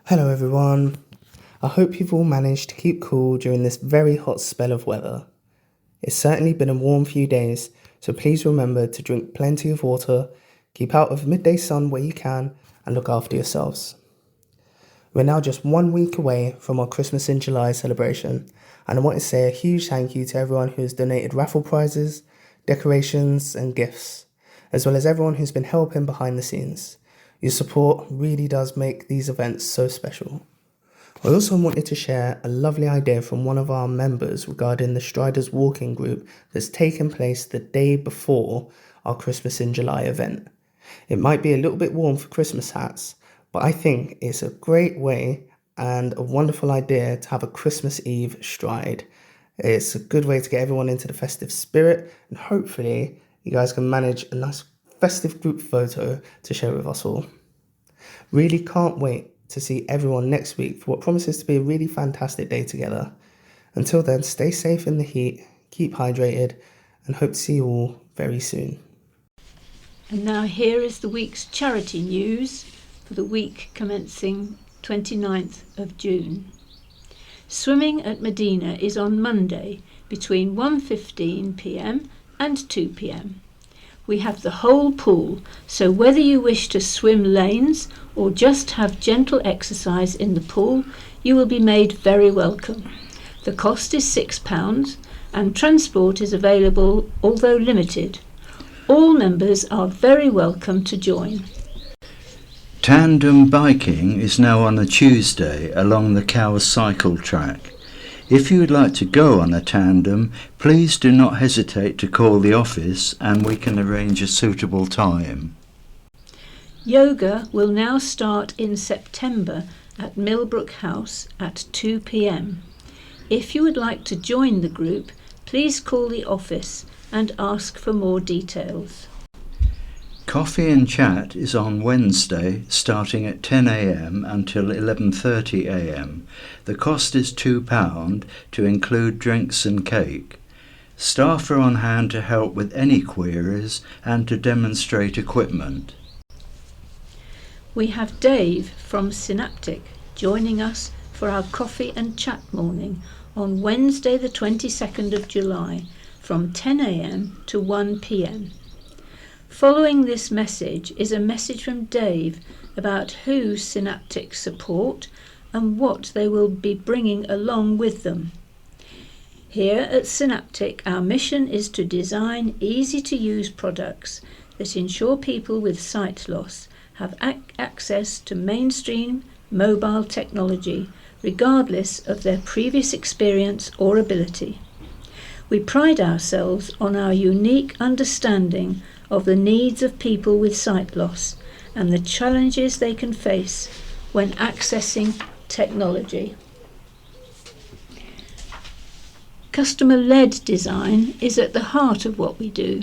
Hello everyone. I hope you've all managed to keep cool during this very hot spell of weather. It's certainly been a warm few days, so please remember to drink plenty of water, keep out of midday sun where you can, and look after yourselves. We're now just 1 week away from our Christmas in July celebration, and I want to say a huge thank you to everyone who has donated raffle prizes, decorations and gifts, as well as everyone who's been helping behind the scenes. Your support really does make these events so special. I also wanted to share a lovely idea from one of our members regarding the Striders Walking Group that's taken place the day before our Christmas in July event. It might be a little bit warm for Christmas hats, but I think it's a great way and a wonderful idea to have a Christmas Eve stride. It's a good way to get everyone into the festive spirit, and hopefully you guys can manage a nice festive group photo to share with us all. Really can't wait to see everyone next week for what promises to be a really fantastic day together. Until then, stay safe in the heat, keep hydrated, and hope to see you all very soon. And now here is the week's charity news for the week commencing 29th of June. Swimming at Medina is on Monday between 1:15 p.m. and 2 p.m. We have the whole pool, so whether you wish to swim lanes or just have gentle exercise in the pool, you will be made very welcome. The cost is £6 and transport is available, although limited. All members are very welcome to join. Tandem biking is now on a Tuesday along the Cowes cycle track. If you would like to go on a tandem, please do not hesitate to call the office and we can arrange a suitable time. Yoga will now start in September at Millbrook House at 2 p.m. If you would like to join the group, please call the office and ask for more details. Coffee and Chat is on Wednesday starting at 10 a.m. until 11:30 a.m. The cost is £2 to include drinks and cake. Staff are on hand to help with any queries and to demonstrate equipment. We have Dave from Synaptic joining us for our Coffee and Chat morning on Wednesday the 22nd of July from 10 a.m. to 1 p.m. Following this message is a message from Dave about who Synaptic support and what they will be bringing along with them. Here at Synaptic, our mission is to design easy-to-use products that ensure people with sight loss have access to mainstream mobile technology, regardless of their previous experience or ability. We pride ourselves on our unique understanding of the needs of people with sight loss and the challenges they can face when accessing technology. Customer-led design is at the heart of what we do.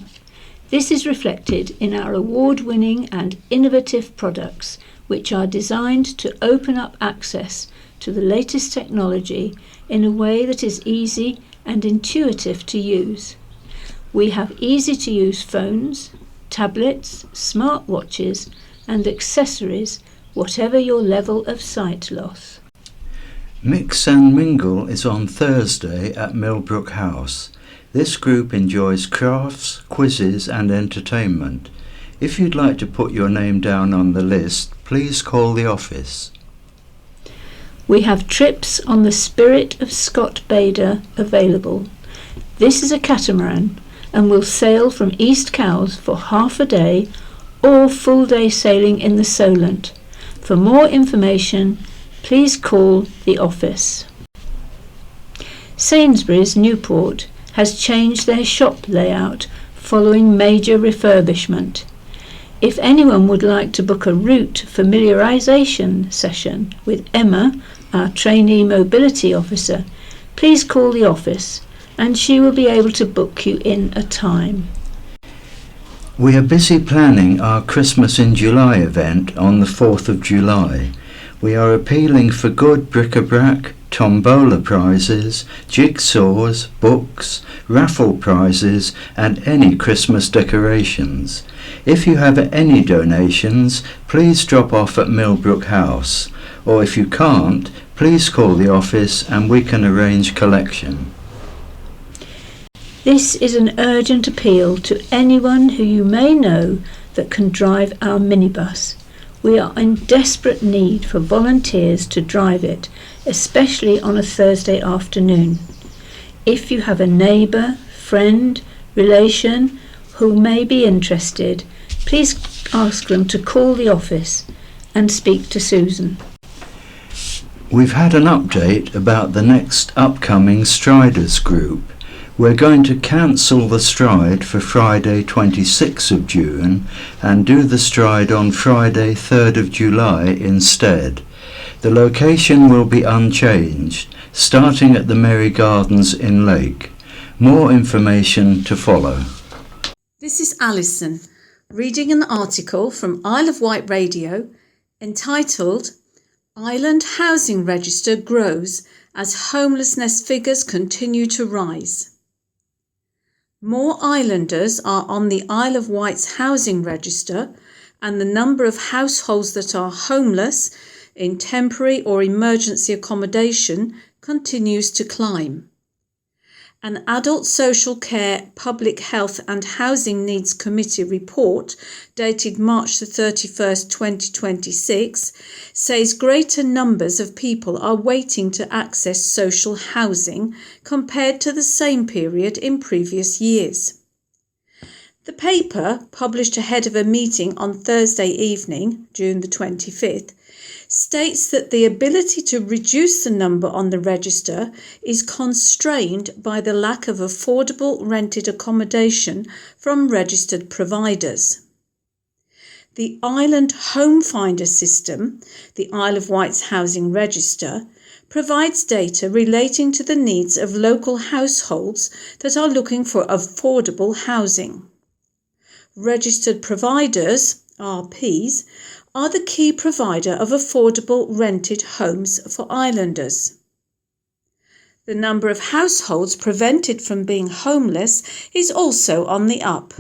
This is reflected in our award-winning and innovative products, which are designed to open up access to the latest technology in a way that is easy and intuitive to use. We have easy-to-use phones, tablets, smartwatches, and accessories, whatever your level of sight loss. Mix and Mingle is on Thursday at Millbrook House. This group enjoys crafts, quizzes and entertainment. If you'd like to put your name down on the list, please call the office. We have trips on the Spirit of Scott Bader available. This is a catamaran and will sail from East Cowes for half a day or full day sailing in the Solent. For more information, please call the office. Sainsbury's Newport has changed their shop layout following major refurbishment. If anyone would like to book a route familiarisation session with Emma, our trainee mobility officer, please call the office and she will be able to book you in a time. We are busy planning our Christmas in July event on the 4th of July. We are appealing for good bric-a-brac, tombola prizes, jigsaws, books, raffle prizes and any Christmas decorations. If you have any donations, please drop off at Millbrook House. or if you can't, please call the office and we can arrange collection. This is an urgent appeal to anyone who you may know that can drive our minibus. We are in desperate need for volunteers to drive it, especially on a Thursday afternoon. If you have a neighbour, friend, relation who may be interested, please ask them to call the office and speak to Susan. We've had an update about the next upcoming Striders group. We're going to cancel the stride for Friday 26th of June and do the stride on Friday 3rd of July instead. The location will be unchanged, starting at the Merry Gardens in Lake. More information to follow. This is Alison, reading an article from Isle of Wight Radio entitled Island Housing Register Grows as Homelessness Figures Continue to Rise. More islanders are on the Isle of Wight's housing register, and the number of households that are homeless in temporary or emergency accommodation continues to climb. An Adult Social Care, Public Health and Housing Needs Committee report dated March the 31st, 2026 says greater numbers of people are waiting to access social housing compared to the same period in previous years. The paper, published ahead of a meeting on Thursday evening, June the 25th, states that the ability to reduce the number on the register is constrained by the lack of affordable rented accommodation from registered providers. The Island Home Finder system, the Isle of Wight's housing register, provides data relating to the needs of local households that are looking for affordable housing. Registered providers, RPs, are the key provider of affordable rented homes for islanders. The number of households prevented from being homeless is also on the up.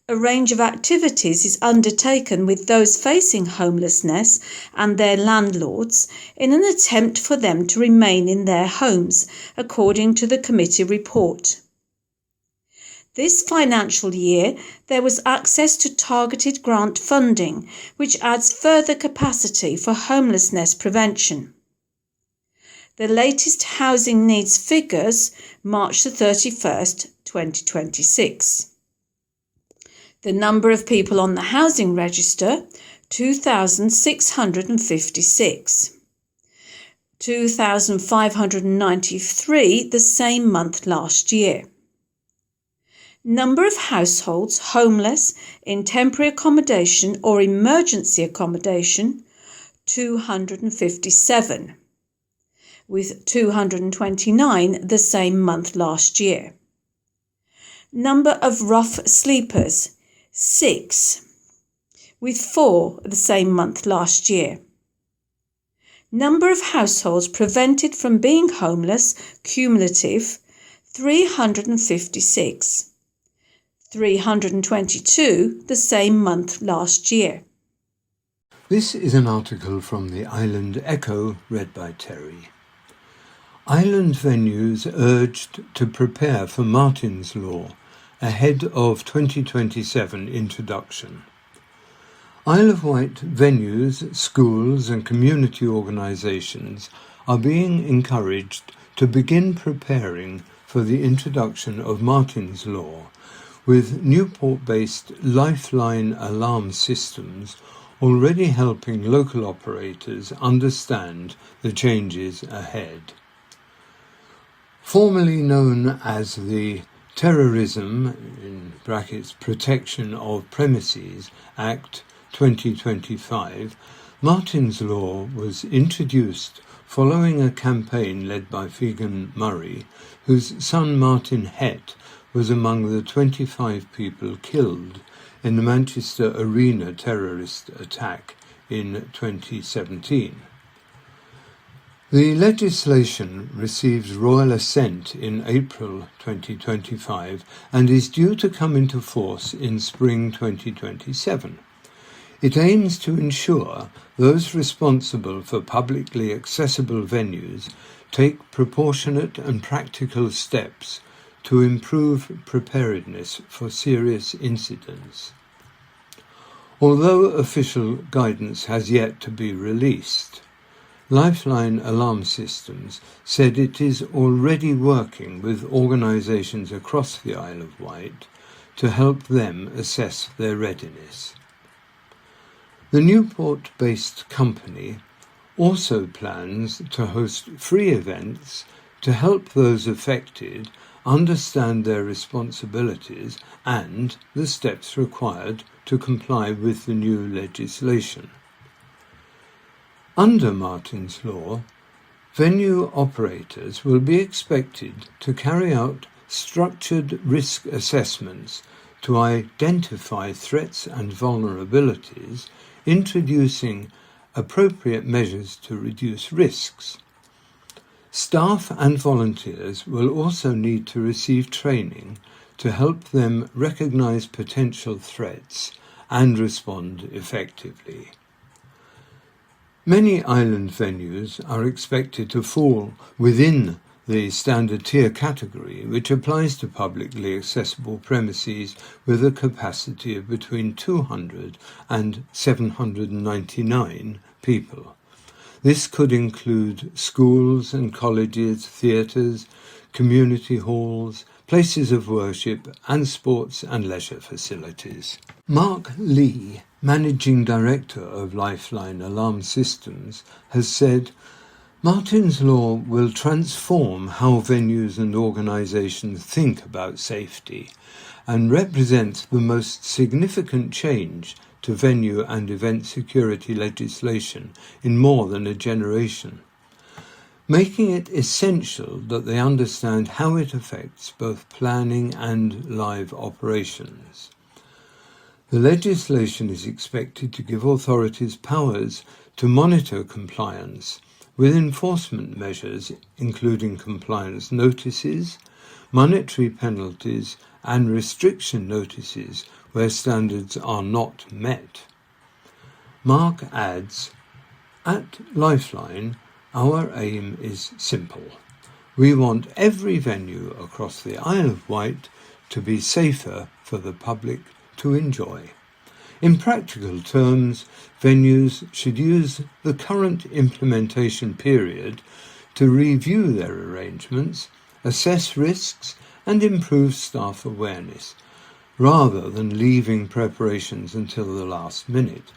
A range of activities is undertaken with those facing homelessness and their landlords in an attempt for them to remain in their homes, according to the committee report. This financial year, there was access to targeted grant funding, which adds further capacity for homelessness prevention. The latest housing needs figures, March the 31st, 2026. The number of people on the housing register, 2,656. 2,593 the same month last year. Number of households homeless in temporary accommodation or emergency accommodation, 257, with 229 the same month last year. Number of rough sleepers, 6, with 4 the same month last year. Number of households prevented from being homeless, cumulative, 356. 322 the same month last year. This is an article from the Island Echo, read by Terry. Island venues urged to prepare for Martin's Law ahead of 2027 introduction. Isle of Wight venues, schools and community organisations are being encouraged to begin preparing for the introduction of Martin's Law, with Newport-based Lifeline alarm systems already helping local operators understand the changes ahead. Formerly known as the Terrorism in brackets Protection of Premises Act 2025, Martin's Law was introduced following a campaign led by Figan Murray, whose son Martin Hett was among the 25 people killed in the Manchester Arena terrorist attack in 2017. The legislation received royal assent in April 2025 and is due to come into force in spring 2027. It aims to ensure those responsible for publicly accessible venues take proportionate and practical steps to improve preparedness for serious incidents. Although official guidance has yet to be released, Lifeline Alarm Systems said it is already working with organisations across the Isle of Wight to help them assess their readiness. The Newport-based company also plans to host free events to help those affected understand their responsibilities and the steps required to comply with the new legislation. Under Martin's Law, venue operators will be expected to carry out structured risk assessments to identify threats and vulnerabilities, introducing appropriate measures to reduce risks. Staff and volunteers will also need to receive training to help them recognise potential threats and respond effectively. Many island venues are expected to fall within the standard tier category, which applies to publicly accessible premises with a capacity of between 200 and 799 people. This could include schools and colleges, theatres, community halls, places of worship, and sports and leisure facilities. Mark Lee, Managing Director of Lifeline Alarm Systems, has said, Martin's Law will transform how venues and organisations think about safety and represents the most significant change to venue and event security legislation in more than a generation, making it essential that they understand how it affects both planning and live operations. The legislation is expected to give authorities powers to monitor compliance with enforcement measures including compliance notices, monetary penalties and restriction notices where standards are not met. Mark adds, at Lifeline, our aim is simple. We want every venue across the Isle of Wight to be safer for the public to enjoy. In practical terms, venues should use the current implementation period to review their arrangements, assess risks, and improve staff awareness, rather than leaving preparations until the last minute.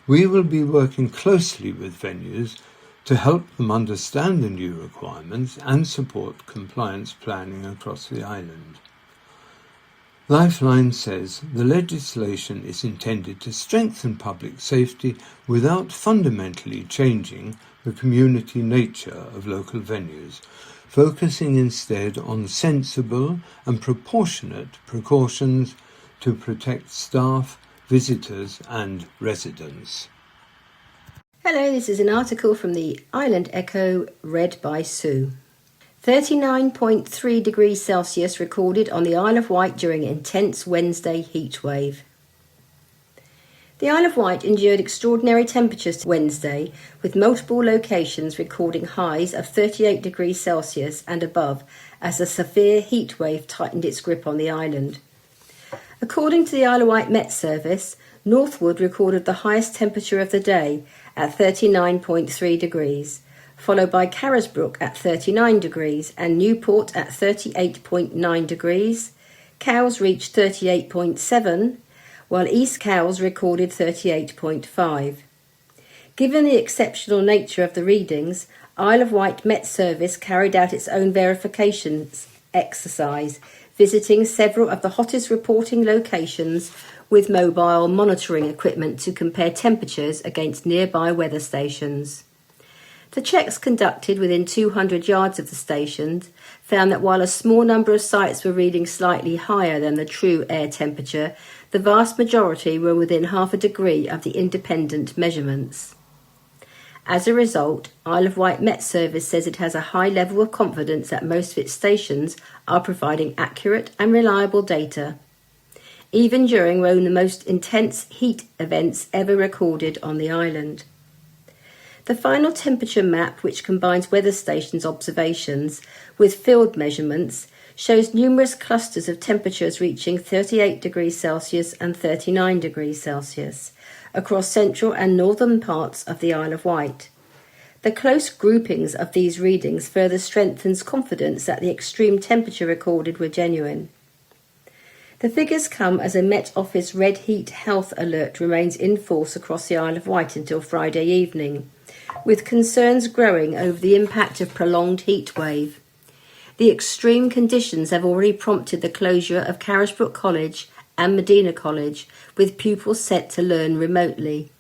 We will be working closely with venues to help them understand the new requirements and support compliance planning across the island. Lifeline says the legislation is intended to strengthen public safety without fundamentally changing the community nature of local venues, focusing instead on sensible and proportionate precautions to protect staff, visitors and residents. Hello, this is an article from the Island Echo read by Sue. 39.3 degrees Celsius recorded on the Isle of Wight during intense Wednesday heatwave. The Isle of Wight endured extraordinary temperatures Wednesday, with multiple locations recording highs of 38 degrees Celsius and above as a severe heatwave tightened its grip on the island. According to the Isle of Wight Met Service, Northwood recorded the highest temperature of the day at 39.3 degrees, followed by Carisbrooke at 39 degrees and Newport at 38.9 degrees. Cowes reached 38.7, while East Cowes recorded 38.5. Given the exceptional nature of the readings, Isle of Wight Met Service carried out its own verifications exercise, visiting several of the hottest reporting locations with mobile monitoring equipment to compare temperatures against nearby weather stations. The checks conducted within 200 yards of the stations found that while a small number of sites were reading slightly higher than the true air temperature, the vast majority were within half a degree of the independent measurements. As a result, Isle of Wight Met Service says it has a high level of confidence that most of its stations are providing accurate and reliable data. even during one of the most intense heat events ever recorded on the island. The final temperature map, which combines weather stations observations with field measurements, shows numerous clusters of temperatures reaching 38 degrees Celsius and 39 degrees Celsius across central and northern parts of the Isle of Wight. The close groupings of these readings further strengthens confidence that the extreme temperature recorded were genuine. The figures come as a Met Office red heat health alert remains in force across the Isle of Wight until Friday evening, with concerns growing over the impact of prolonged heat wave. The extreme conditions have already prompted the closure of Carisbrooke College and Medina College, with pupils set to learn remotely.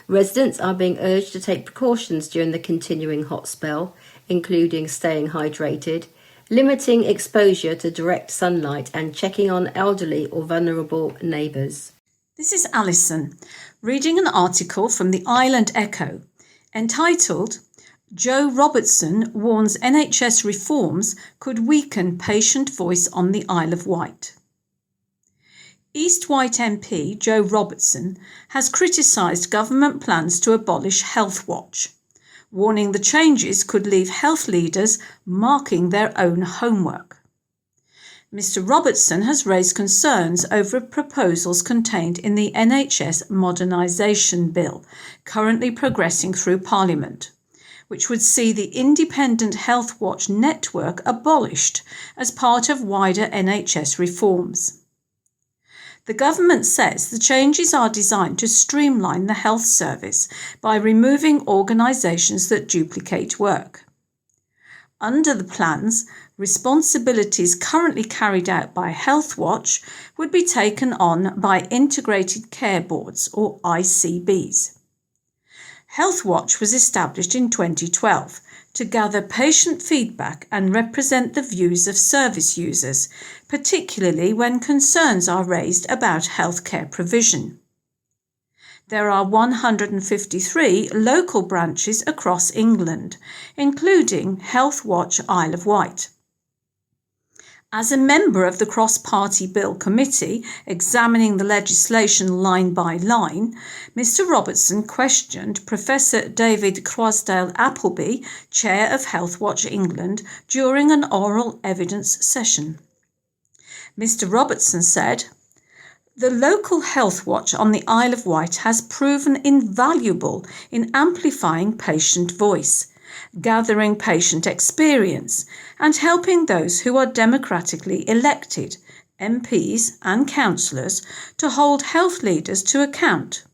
Residents are being urged to take precautions during the continuing hot spell, including staying hydrated, limiting exposure to direct sunlight and checking on elderly or vulnerable neighbours. This is Alison, reading an article from the Island Echo entitled Joe Robertson warns NHS reforms could weaken patient voice on the Isle of Wight. East Wight MP Joe Robertson has criticised government plans to abolish Health Watch, warning the changes could leave health leaders marking their own homework. Mr Robertson has raised concerns over proposals contained in the NHS Modernisation Bill, currently progressing through Parliament, which would see the Independent Health Watch network abolished as part of wider NHS reforms. The government says the changes are designed to streamline the health service by removing organisations that duplicate work. Under the plans, responsibilities currently carried out by Health Watch would be taken on by Integrated Care Boards, or ICBs. Health Watch was established in 2012 to gather patient feedback and represent the views of service users, particularly when concerns are raised about healthcare provision. There are 153 local branches across England, including Health Watch Isle of Wight. As a member of the Cross-Party Bill Committee examining the legislation line by line, Mr Robertson questioned Professor David Croasdale-Appleby, Chair of Health Watch England, during an oral evidence session. Mr Robertson said, "The local Health Watch on the Isle of Wight has proven invaluable in amplifying patient voice, gathering patient experience and helping those who are democratically elected, MPs and councillors, to hold health leaders to account.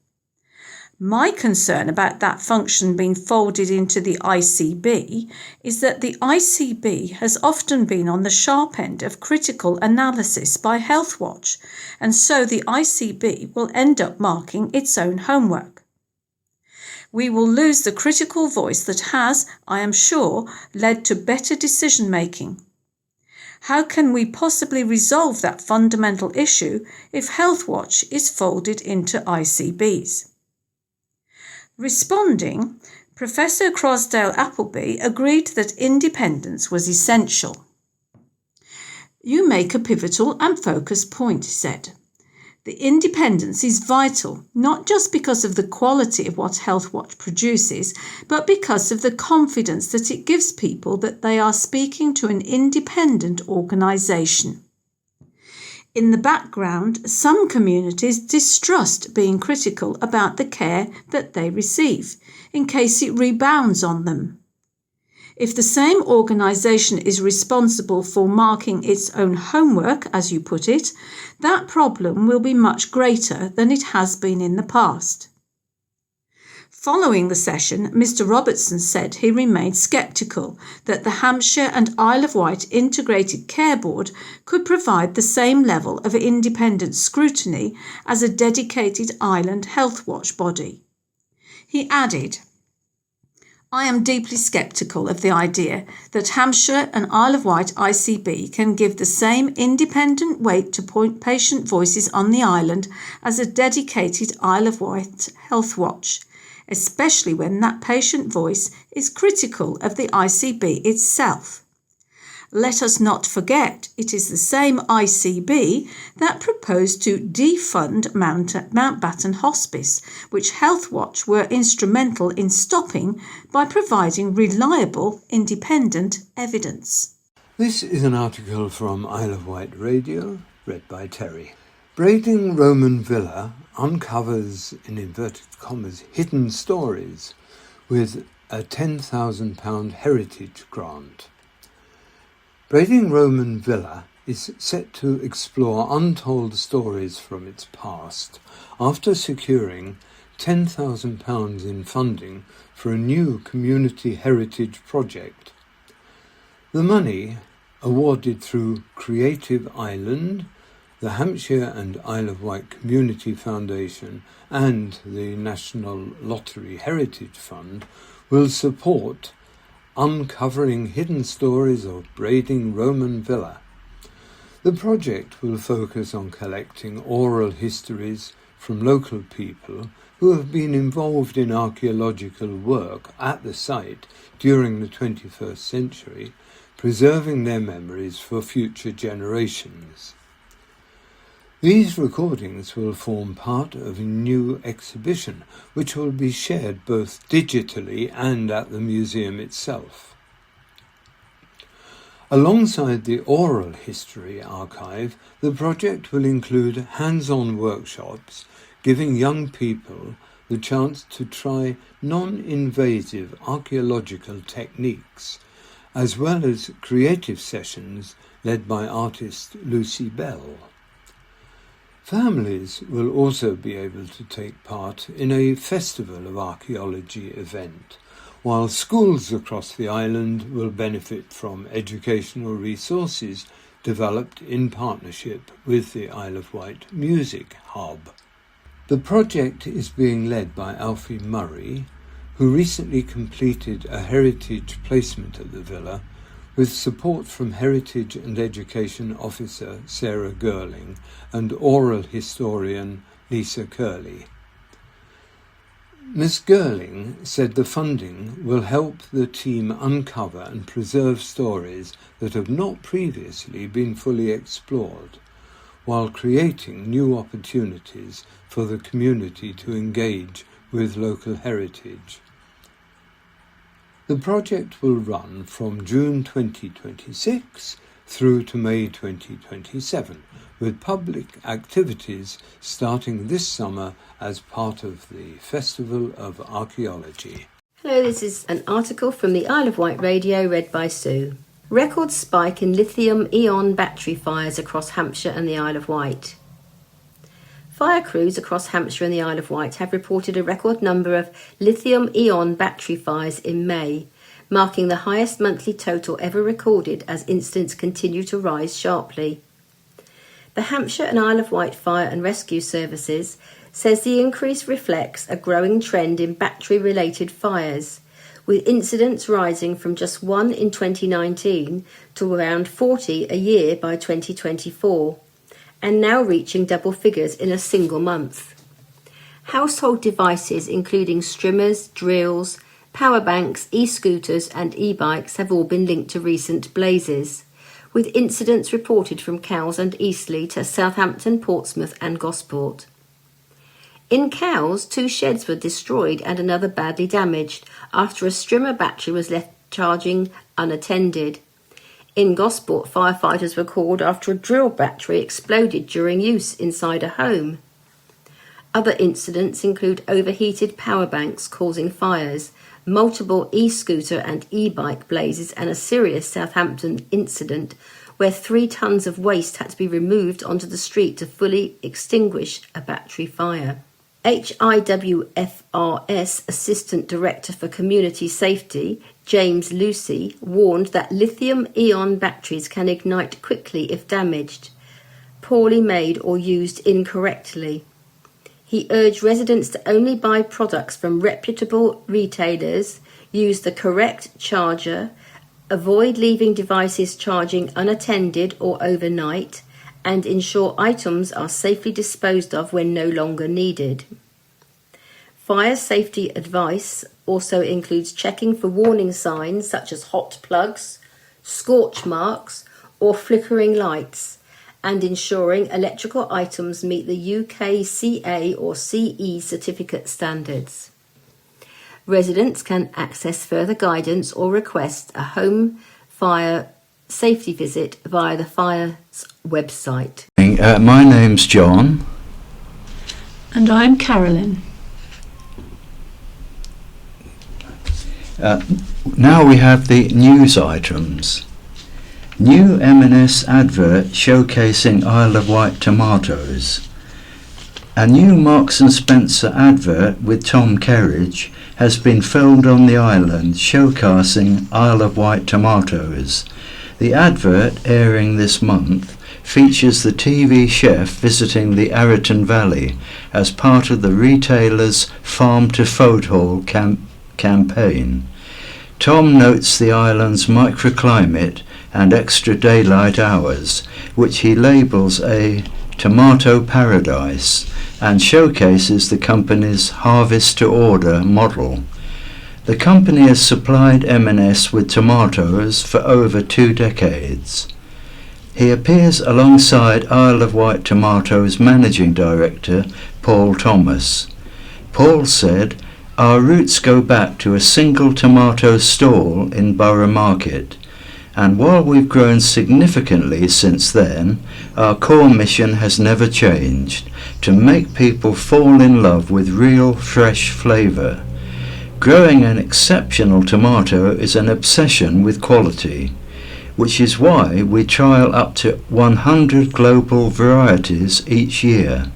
My concern about that function being folded into the ICB is that the ICB has often been on the sharp end of critical analysis by Health Watch, and so the ICB will end up marking its own homework. We will lose the critical voice that has, I am sure, led to better decision-making. How can we possibly resolve that fundamental issue if Health Watch is folded into ICBs?" Responding, Professor Croasdale-Appleby agreed that independence was essential. "You make a pivotal and focused point," he said. "The independence is vital, not just because of the quality of what Health Watch produces, but because of the confidence that it gives people that they are speaking to an independent organisation. In the background, some communities distrust being critical about the care that they receive, in case it rebounds on them. If the same organisation is responsible for marking its own homework, as you put it, that problem will be much greater than it has been in the past." Following the session, Mr Robertson said he remained sceptical that the Hampshire and Isle of Wight Integrated Care Board could provide the same level of independent scrutiny as a dedicated island health watch body. He added, "I am deeply sceptical of the idea that Hampshire and Isle of Wight ICB can give the same independent weight to patient voices on the island as a dedicated Isle of Wight Health Watch, especially when that patient voice is critical of the ICB itself. Let us not forget it is the same ICB that proposed to defund Mountbatten Hospice, which Healthwatch were instrumental in stopping by providing reliable, independent evidence. This is an article from Isle of Wight Radio, read by Terry. Brading Roman Villa uncovers, in inverted commas, hidden stories with a £10,000 heritage grant. Brading Roman Villa is set to explore untold stories from its past after securing £10,000 in funding for a new community heritage project. The money, awarded through Creative Island, the Hampshire and Isle of Wight Community Foundation and the National Lottery Heritage Fund, will support uncovering hidden stories of Brading Roman Villa. The project will focus on collecting oral histories from local people who have been involved in archaeological work at the site during the 21st century, preserving their memories for future generations. These recordings will form part of a new exhibition, which will be shared both digitally and at the museum itself. Alongside the oral history archive, the project will include hands-on workshops, giving young people the chance to try non-invasive archaeological techniques, as well as creative sessions led by artist Lucy Bell. Families will also be able to take part in a Festival of Archaeology event, while schools across the island will benefit from educational resources developed in partnership with the Isle of Wight Music Hub. The project is being led by Alfie Murray, who recently completed a heritage placement at the villa, with support from Heritage and Education Officer Sarah Girling and oral historian Lisa Curley. Ms. Girling said the funding will help the team uncover and preserve stories that have not previously been fully explored, while creating new opportunities for the community to engage with local heritage. The project will run from June 2026 through to May 2027, with public activities starting this summer as part of the Festival of Archaeology. Hello, this is an article from the Isle of Wight Radio, read by Sue. Record spike in lithium-ion battery fires across Hampshire and the Isle of Wight. Fire crews across Hampshire and the Isle of Wight have reported a record number of lithium-ion battery fires in May, marking the highest monthly total ever recorded as incidents continue to rise sharply. The Hampshire and Isle of Wight Fire and Rescue Services says the increase reflects a growing trend in battery-related fires, with incidents rising from just 1 in 2019 to around 40 a year by 2024. And now reaching double figures in a single month. Household devices including strimmers, drills, power banks, e-scooters and e-bikes have all been linked to recent blazes, with incidents reported from Cowes and Eastleigh to Southampton, Portsmouth and Gosport. In Cowes, 2 sheds were destroyed and another badly damaged after a strimmer battery was left charging unattended. In Gosport, firefighters were called after a drill battery exploded during use inside a home. Other incidents include overheated power banks causing fires, multiple e-scooter and e-bike blazes and a serious Southampton incident where 3 tons of waste had to be removed onto the street to fully extinguish a battery fire. HIWFRS Assistant Director for Community Safety, James Lucy, warned that lithium-ion batteries can ignite quickly if damaged, poorly made or used incorrectly. He urged residents to only buy products from reputable retailers, use the correct charger, avoid leaving devices charging unattended or overnight, and ensure items are safely disposed of when no longer needed. Fire safety advice also includes checking for warning signs such as hot plugs, scorch marks, or flickering lights, and ensuring electrical items meet the UKCA or CE certificate standards. Residents can access further guidance or request a home fire safety visit via the fire's website. My name's John. And I'm Carolyn. Now we have the news items. New M&S advert showcasing Isle of Wight tomatoes. A new Marks & Spencer advert with Tom Kerridge has been filmed on the island showcasing Isle of Wight tomatoes. The advert, airing this month, features the TV chef visiting the Arreton Valley as part of the retailer's Farm to Foodhall campaign. Tom notes the island's microclimate and extra daylight hours, which he labels a tomato paradise, and showcases the company's harvest to order model. The company has supplied M&S with tomatoes for over 2 decades. He appears alongside Isle of Wight Tomatoes Managing Director Paul Thomas. Paul said, "Our roots go back to a single tomato stall in Borough Market, and while we've grown significantly since then, our core mission has never changed, to make people fall in love with real fresh flavour. Growing an exceptional tomato is an obsession with quality, which is why we trial up to 100 global varieties each year.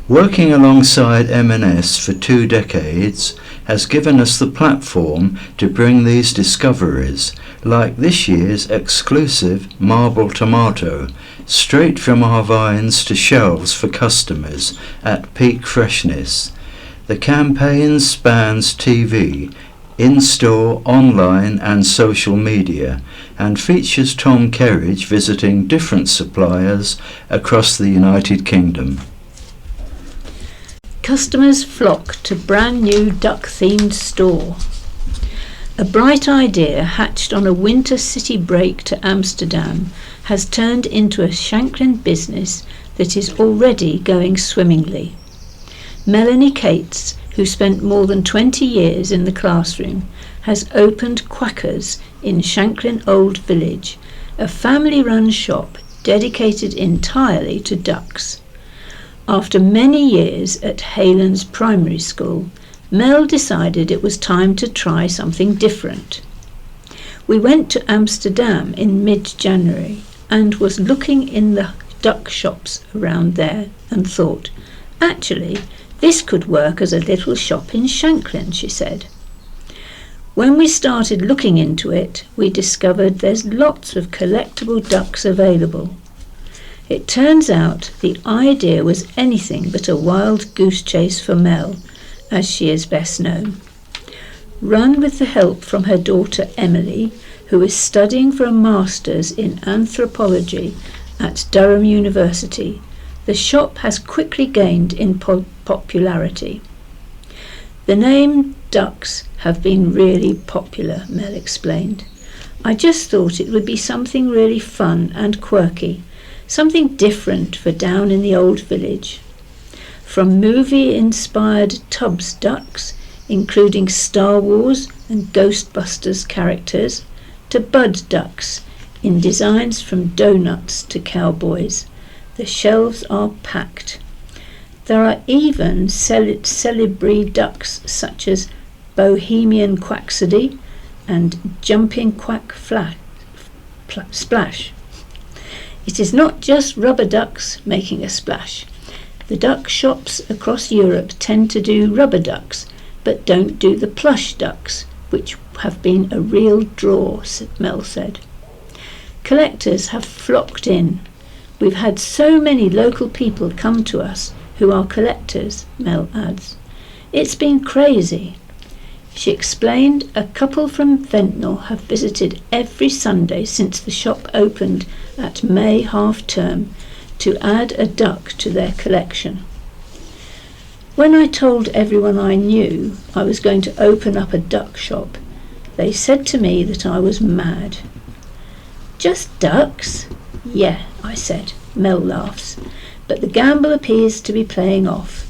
Working alongside M&S for 2 decades has given us the platform to bring these discoveries, like this year's exclusive marble tomato, straight from our vines to shelves for customers at peak freshness. The campaign spans TV, in-store, online and social media, and features Tom Kerridge visiting different suppliers across the United Kingdom." Customers flock to brand new duck-themed store. A bright idea hatched on a winter city break to Amsterdam has turned into a Shanklin business that is already going swimmingly. Melanie Cates, who spent more than 20 years in the classroom, has opened Quackers in Shanklin Old Village, a family-run shop dedicated entirely to ducks. After many years at Haylands Primary School, Mel decided it was time to try something different. We went to Amsterdam in mid-January and was looking in the duck shops around there and thought, actually, this could work as a little shop in Shanklin, she said. When we started looking into it, we discovered there's lots of collectible ducks available. It turns out the idea was anything but a wild goose chase for Mel, as she is best known. Run with the help from her daughter Emily, who is studying for a master's in anthropology at Durham University, the shop has quickly gained in popularity. The name ducks have been really popular, Mel explained. I just thought it would be something really fun and quirky, something different for down in the old village. From movie-inspired Tubbs ducks, including Star Wars and Ghostbusters characters, to bud ducks in designs from donuts to cowboys. The shelves are packed. There are even celebrity ducks such as Bohemian Quacksadie and Jumping Quack Splash. It is not just rubber ducks making a splash. The duck shops across Europe tend to do rubber ducks, but don't do the plush ducks, which have been a real draw, Mel said. Collectors have flocked in. We've had so many local people come to us who are collectors, Mel adds. It's been crazy. She explained a couple from Ventnor have visited every Sunday since the shop opened at May half-term to add a duck to their collection. When I told everyone I knew I was going to open up a duck shop, they said to me that I was mad. Just ducks? Yeah, I said. Mel laughs. But the gamble appears to be playing off.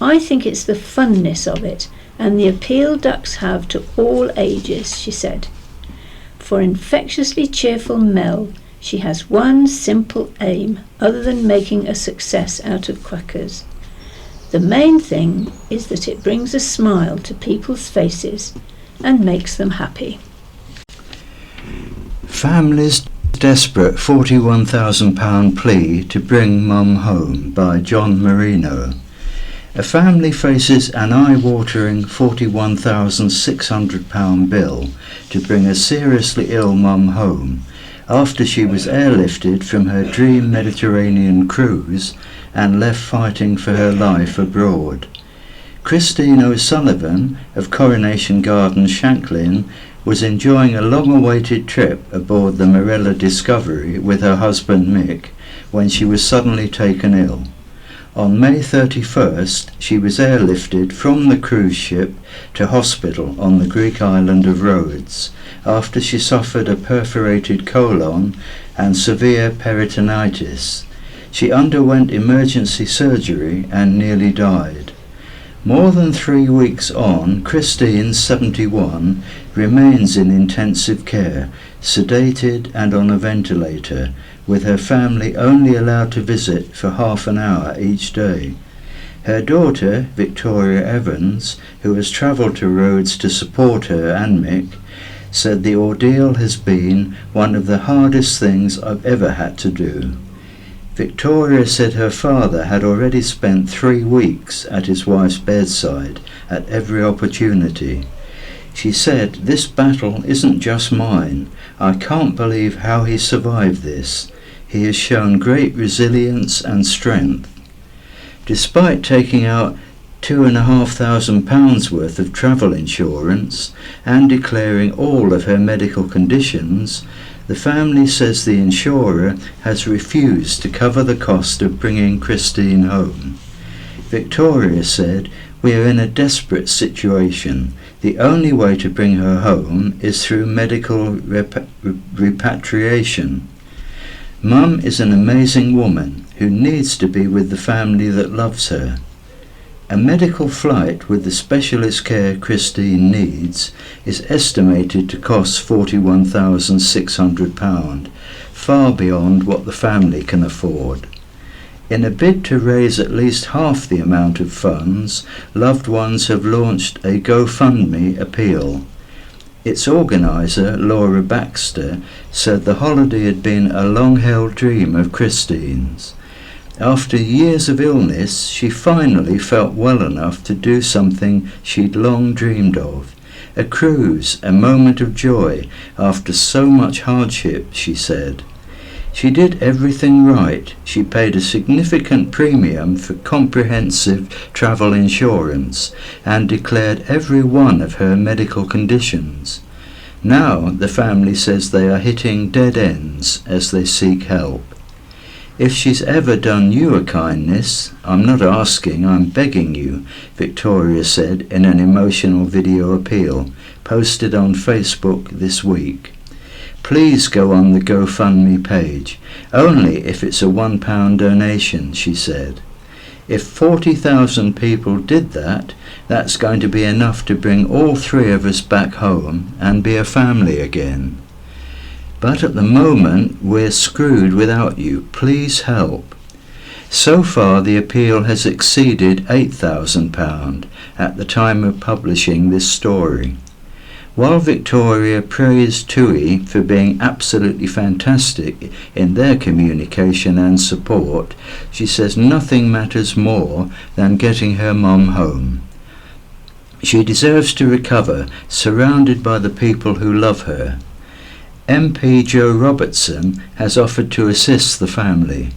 I think it's the funness of it and the appeal ducks have to all ages, she said. For infectiously cheerful Mel, she has one simple aim other than making a success out of quackers. The main thing is that it brings a smile to people's faces and makes them happy. Family's desperate £41,000 plea to bring Mum home by John Marino. A family faces an eye-watering £41,600 bill to bring a seriously ill mum home after she was airlifted from her dream Mediterranean cruise and left fighting for her life abroad. Christine O'Sullivan of Coronation Gardens, Shanklin, was enjoying a long-awaited trip aboard the Marella Discovery with her husband Mick when she was suddenly taken ill. On May 31st, she was airlifted from the cruise ship to hospital on the Greek island of Rhodes after she suffered a perforated colon and severe peritonitis. She underwent emergency surgery and nearly died. More than 3 weeks on, Christine, 71, remains in intensive care, sedated and on a ventilator, with her family only allowed to visit for half an hour each day. Her daughter, Victoria Evans, who has travelled to Rhodes to support her and Mick, said the ordeal has been one of the hardest things I've ever had to do. Victoria said her father had already spent 3 weeks at his wife's bedside at every opportunity. She said, "This battle isn't just mine. I can't believe how he survived this. He has shown great resilience and strength." Despite taking out £2,500 worth of travel insurance and declaring all of her medical conditions, the family says the insurer has refused to cover the cost of bringing Christine home. Victoria said, "We are in a desperate situation. The only way to bring her home is through medical repatriation. Mum is an amazing woman who needs to be with the family that loves her. A medical flight with the specialist care Christine needs is estimated to cost £41,600, far beyond what the family can afford. In a bid to raise at least half the amount of funds, loved ones have launched a GoFundMe appeal. Its organiser, Laura Baxter, said the holiday had been a long-held dream of Christine's. After years of illness, she finally felt well enough to do something she'd long dreamed of. A cruise, a moment of joy after so much hardship, she said. She did everything right. She paid a significant premium for comprehensive travel insurance and declared every one of her medical conditions. Now the family says they are hitting dead ends as they seek help. If she's ever done you a kindness, I'm not asking, I'm begging you, Victoria said in an emotional video appeal posted on Facebook this week. Please go on the GoFundMe page, only if it's a £1 donation, she said. If 40,000 people did that, that's going to be enough to bring all 3 of us back home and be a family again. But at the moment, we're screwed without you. Please help. So far, the appeal has exceeded £8,000 at the time of publishing this story. While Victoria praised TUI for being absolutely fantastic in their communication and support, she says nothing matters more than getting her mum home. She deserves to recover, surrounded by the people who love her. MP Joe Robertson has offered to assist the family.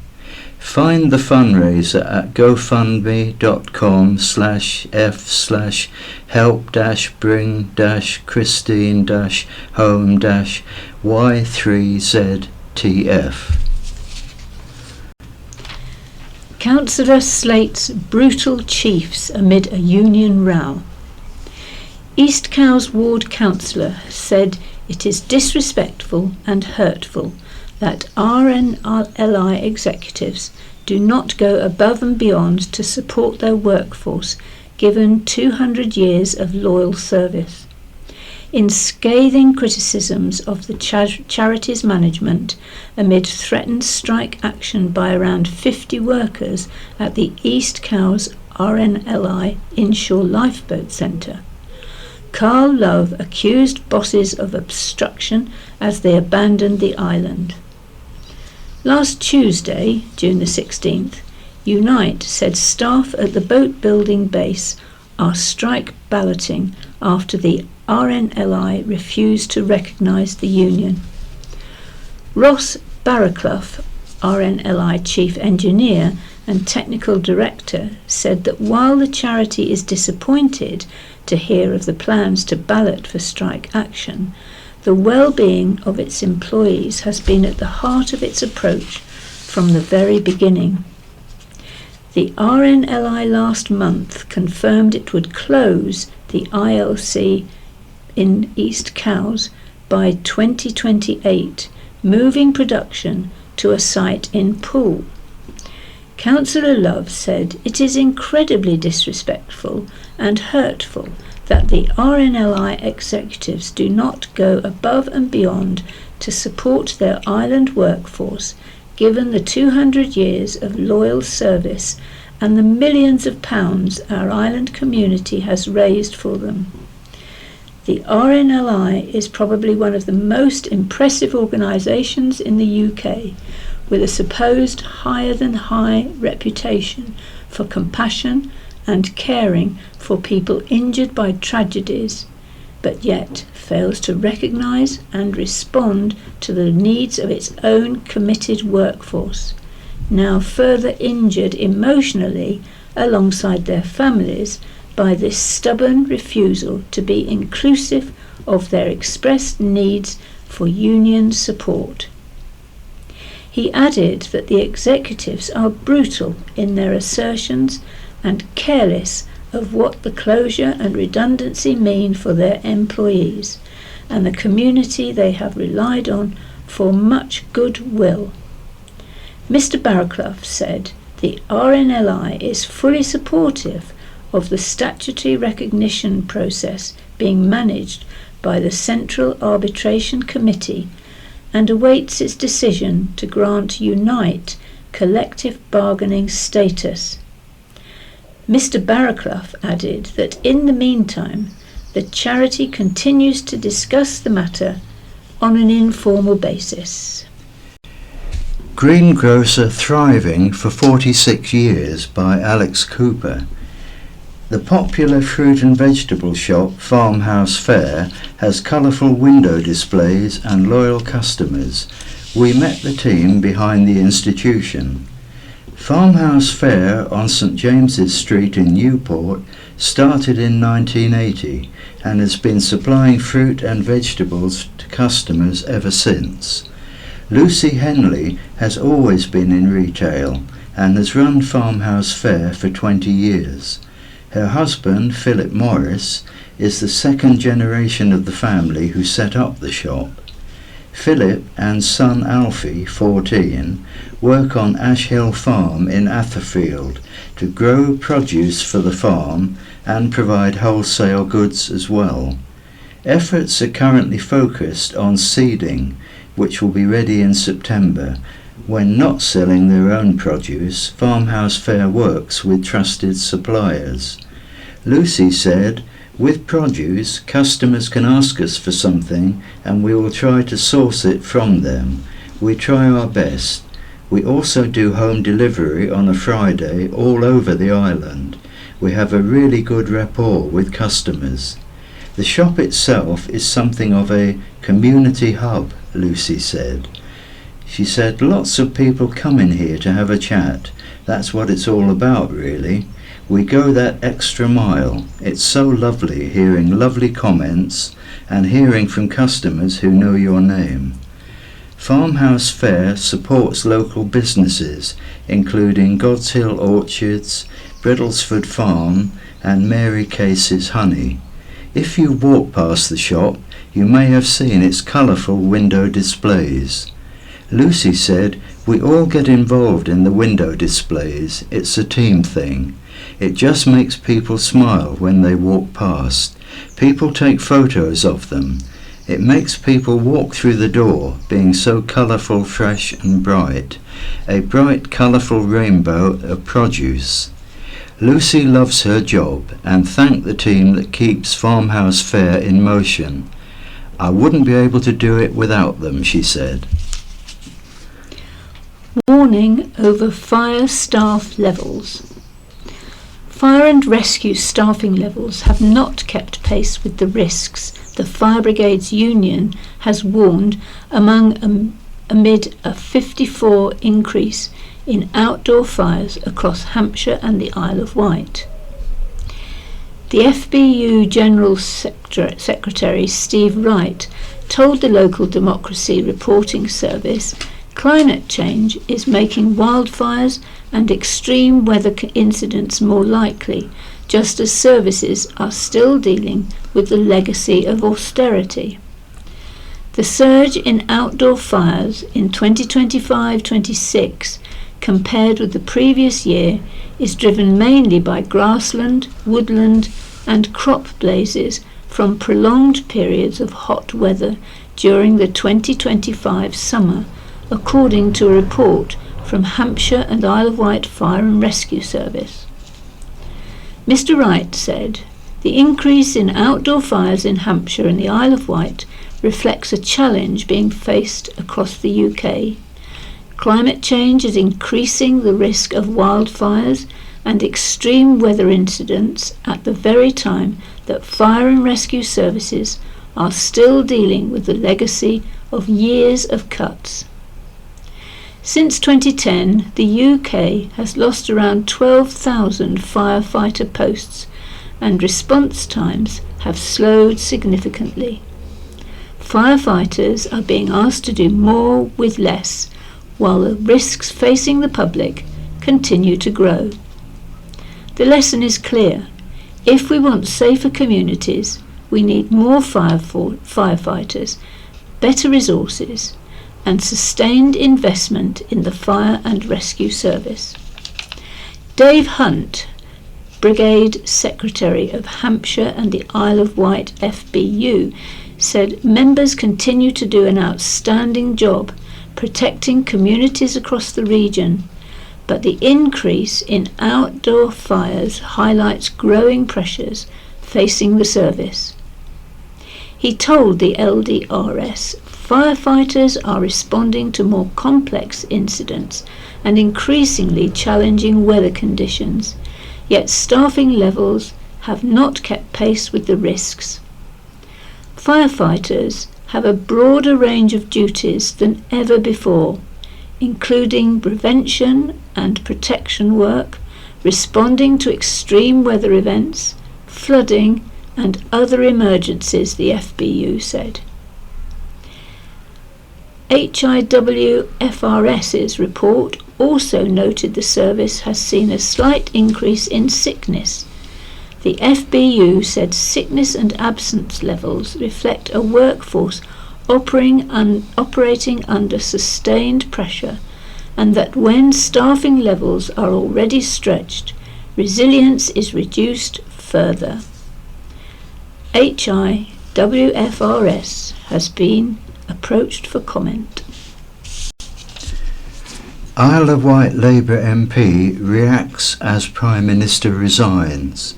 Find the fundraiser at gofundme.com/f/help-bring-christine-home-y3ZTF. Councillor slates brutal chiefs amid a union row. East Cowes Ward councillor said It is disrespectful and hurtful that RNLI executives do not go above and beyond to support their workforce given 200 years of loyal service. In scathing criticisms of the charity's management amid threatened strike action by around 50 workers at the East Cowes RNLI Inshore Lifeboat Centre, Carl Love accused bosses of obstruction as they abandoned the island. Last Tuesday, June the 16th, Unite said staff at the boat building base are strike balloting after the RNLI refused to recognise the union. Ross Barraclough, RNLI Chief Engineer and Technical Director, said that while the charity is disappointed to hear of the plans to ballot for strike action, the well-being of its employees has been at the heart of its approach from the very beginning. The RNLI last month confirmed it would close the ILC in East Cowes by 2028, moving production to a site in Poole. Councillor Love said it is incredibly disrespectful and hurtful that the RNLI executives do not go above and beyond to support their island workforce, given the 200 years of loyal service and the millions of pounds our island community has raised for them. The RNLI is probably one of the most impressive organisations in the UK, with a supposed higher-than-high reputation for compassion and caring for people injured by tragedies, but yet fails to recognise and respond to the needs of its own committed workforce, now further injured emotionally alongside their families by this stubborn refusal to be inclusive of their expressed needs for union support. He added that the executives are brutal in their assertions and careless of what the closure and redundancy mean for their employees and the community they have relied on for much goodwill. Mr. Barraclough said the RNLI is fully supportive of the statutory recognition process being managed by the Central Arbitration Committee and awaits its decision to grant Unite collective bargaining status. Mr. Barraclough added that in the meantime, the charity continues to discuss the matter on an informal basis. Greengrocer Thriving for 46 Years by Alex Cooper. The popular fruit and vegetable shop Farmhouse Fare has colourful window displays and loyal customers. We met the team behind the institution. Farmhouse Fare on St James's Street in Newport started in 1980 and has been supplying fruit and vegetables to customers ever since. Lucy Henley has always been in retail and has run Farmhouse Fare for 20 years. Her husband, Philip Morris, is the second generation of the family who set up the shop. Philip and son Alfie, 14, work on Ash Hill Farm in Atherfield to grow produce for the farm and provide wholesale goods as well. Efforts are currently focused on seeding, which will be ready in September. When not selling their own produce, Farmhouse Fare works with trusted suppliers. Lucy said, "With produce, customers can ask us for something and we will try to source it from them. We try our best. We also do home delivery on a Friday all over the island. We have a really good rapport with customers." The shop itself is something of a community hub, Lucy said. She said, "Lots of people come in here to have a chat. That's what it's all about, really. We go that extra mile. It's so lovely hearing lovely comments and hearing from customers who know your name." Farmhouse Fare supports local businesses, including God's Hill Orchards, Bridlesford Farm and Mary Case's Honey. If you walk past the shop, You may have seen its colourful window displays. Lucy said, "We all get involved in the window displays. It's a team thing. It just makes people smile when they walk past. People take photos of them. It makes people walk through the door, being so colourful, fresh and bright. A bright, colourful rainbow of produce." Lucy loves her job and thanked the team that keeps Farmhouse Fair in motion. "I wouldn't be able to do it without them," she said. Warning over fire staff levels. Fire and rescue staffing levels have not kept pace with the risks the Fire Brigades Union has warned amid a 54 increase in outdoor fires across Hampshire and the Isle of Wight. The FBU General Secretary Steve Wright told the local Democracy Reporting Service climate change is making wildfires and extreme weather incidents more likely, just as services are still dealing with the legacy of austerity. The surge in outdoor fires in 2025-26 compared with the previous year is driven mainly by grassland, woodland and crop blazes from prolonged periods of hot weather during the 2025 summer, according to a report from Hampshire and Isle of Wight Fire and Rescue Service. Mr. Wright said, "The increase in outdoor fires in Hampshire and the Isle of Wight reflects a challenge being faced across the UK. Climate change is increasing the risk of wildfires and extreme weather incidents at the very time that fire and rescue services are still dealing with the legacy of years of cuts." Since 2010, the UK has lost around 12,000 firefighter posts and response times have slowed significantly. Firefighters are being asked to do more with less, while the risks facing the public continue to grow. The lesson is clear. If we want safer communities, we need more firefighters, better resources, and sustained investment in the fire and rescue service. Dave Hunt, Brigade Secretary of Hampshire and the Isle of Wight FBU, said members continue to do an outstanding job protecting communities across the region, but the increase in outdoor fires highlights growing pressures facing the service. He told the LDRS firefighters are responding to more complex incidents and increasingly challenging weather conditions, yet staffing levels have not kept pace with the risks. Firefighters have a broader range of duties than ever before, including prevention and protection work, responding to extreme weather events, flooding and other emergencies, the FBU said. HIWFRS's report also noted the service has seen a slight increase in sickness. The FBU said sickness and absence levels reflect a workforce operating under sustained pressure, and that when staffing levels are already stretched, resilience is reduced further. HIWFRS has been approached for comment. Isle of Wight Labour MP reacts as Prime Minister resigns.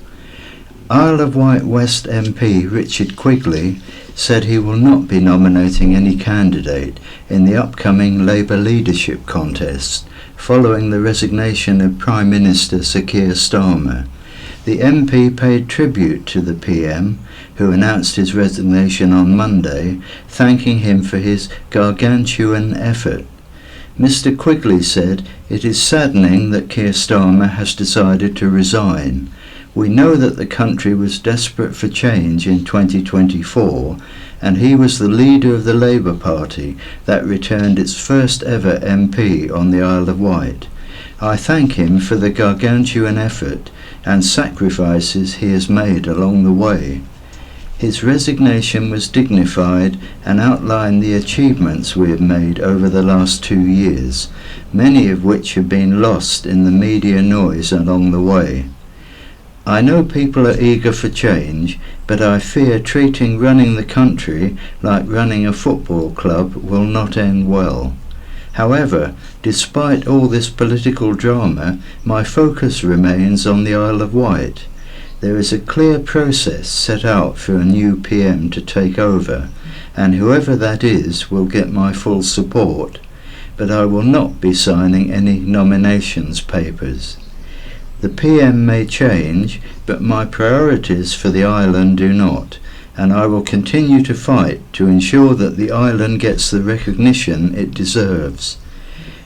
Isle of Wight West MP Richard Quigley said he will not be nominating any candidate in the upcoming Labour leadership contest following the resignation of Prime Minister Sir Keir Starmer. The MP paid tribute to the PM, who announced his resignation on Monday, thanking him for his gargantuan effort. Mr. Quigley said, "It is saddening that Keir Starmer has decided to resign. We know that the country was desperate for change in 2024, and he was the leader of the Labour Party that returned its first ever MP on the Isle of Wight. I thank him for the gargantuan effort and sacrifices he has made along the way." His resignation was dignified and outlined the achievements we have made over the last 2 years, many of which have been lost in the media noise along the way. I know people are eager for change, but I fear treating running the country like running a football club will not end well. However, despite all this political drama, my focus remains on the Isle of Wight. There is a clear process set out for a new PM to take over, and whoever that is will get my full support, but I will not be signing any nominations papers. The PM may change, but my priorities for the island do not, and I will continue to fight to ensure that the island gets the recognition it deserves.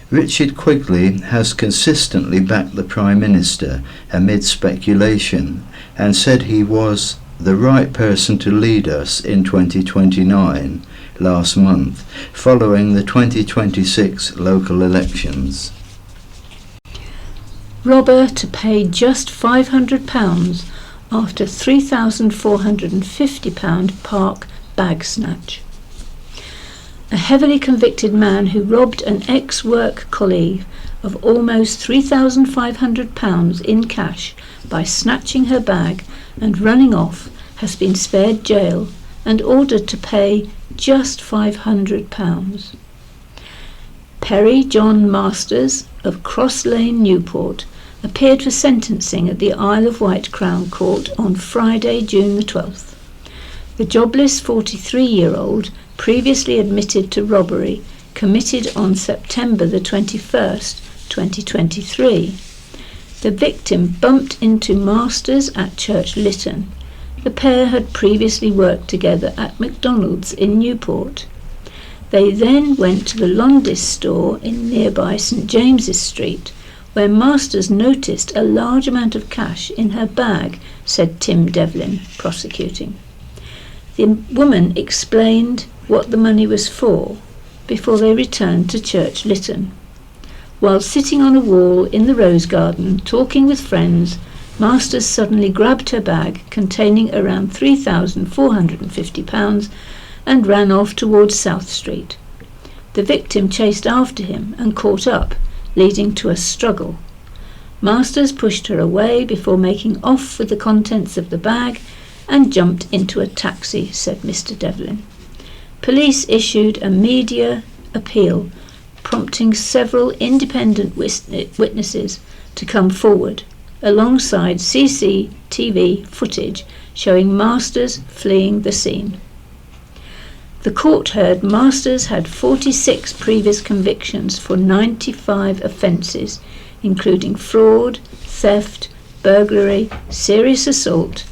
Richard Quigley has consistently backed the Prime Minister amid speculation and said he was the right person to lead us in 2029 last month, following the 2026 local elections. Robber to pay just £500 after £3,450 park bag snatch. A heavily convicted man who robbed an ex-work colleague of almost £3,500 in cash by snatching her bag and running off has been spared jail and ordered to pay just £500. Perry John Masters of Cross Lane, Newport, appeared for sentencing at the Isle of Wight Crown Court on Friday, June the 12th. The jobless 43-year-old previously admitted to robbery committed on September the 21st, 2023. The victim bumped into Masters at Church Lytton. The pair had previously worked together at McDonald's in Newport. They then went to the Londis store in nearby St James's Street, where Masters noticed a large amount of cash in her bag, said Tim Devlin, prosecuting. The woman explained what the money was for before they returned to Church Lytton. While sitting on a wall in the rose garden talking with friends, Masters suddenly grabbed her bag containing around £3,450 and ran off towards South Street. The victim chased after him and caught up, leading to a struggle. Masters pushed her away before making off with the contents of the bag and jumped into a taxi, said Mr Devlin. Police issued a media appeal, prompting several independent witnesses to come forward, alongside CCTV footage showing Masters fleeing the scene. The court heard Masters had 46 previous convictions for 95 offences, including fraud, theft, burglary, serious assault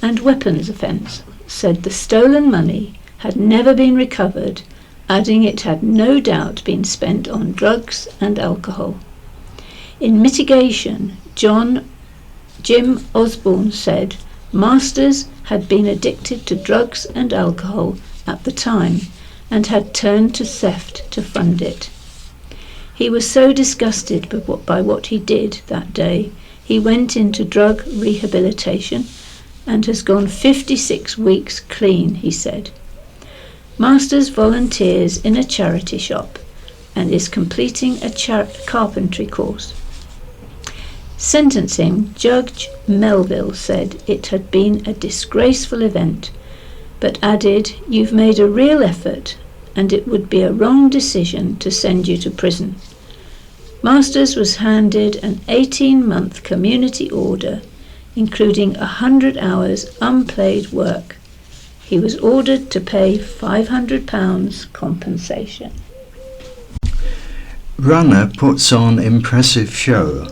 and weapons offence, said the stolen money had never been recovered, adding it had no doubt been spent on drugs and alcohol. In mitigation, Jim Osborne said Masters had been addicted to drugs and alcohol at the time and had turned to theft to fund it. He was so disgusted by what he did that day, he went into drug rehabilitation and has gone 56 weeks clean, he said. Masters volunteers in a charity shop and is completing a carpentry course. Sentencing, Judge Melville said it had been a disgraceful event, but added, "You've made a real effort and it would be a wrong decision to send you to prison." Masters was handed an 18-month community order, including 100 hours unpaid work. He was ordered to pay £500 compensation. Runner puts on impressive show.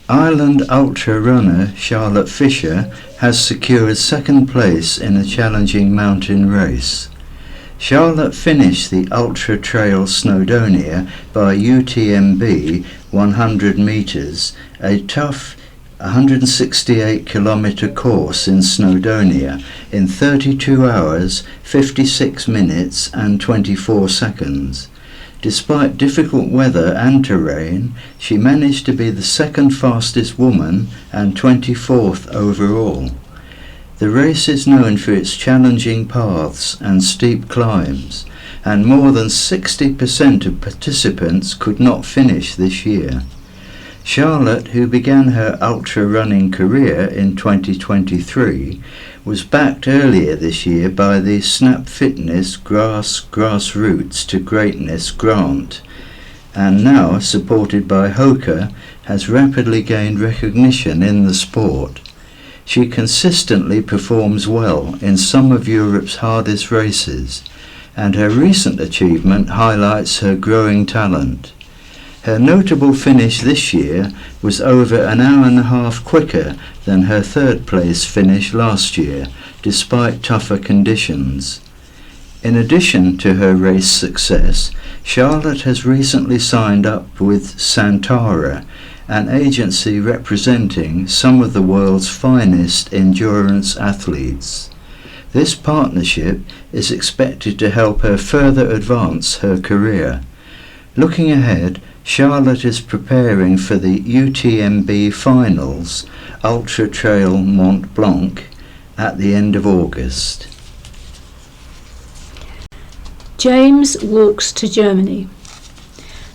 Ireland ultra runner Charlotte Fisher has secured second place in a challenging mountain race. Charlotte finished the Ultra Trail Snowdonia by UTMB 100 metres, a tough 168-kilometre course in Snowdonia, in 32 hours, 56 minutes and 24 seconds. Despite difficult weather and terrain, she managed to be the second fastest woman and 24th overall. The race is known for its challenging paths and steep climbs, and more than 60% of participants could not finish this year. Charlotte, who began her ultra-running career in 2023, was backed earlier this year by the Snap Fitness Grassroots to Greatness grant, and now, supported by Hoka, has rapidly gained recognition in the sport. She consistently performs well in some of Europe's hardest races, and her recent achievement highlights her growing talent. Her notable finish this year was over an hour and a half quicker than her third place finish last year, despite tougher conditions. In addition to her race success, Charlotte has recently signed up with Santara, an agency representing some of the world's finest endurance athletes. This partnership is expected to help her further advance her career. Looking ahead, Charlotte is preparing for the UTMB Finals, Ultra Trail Mont Blanc, at the end of August. James walks to Germany.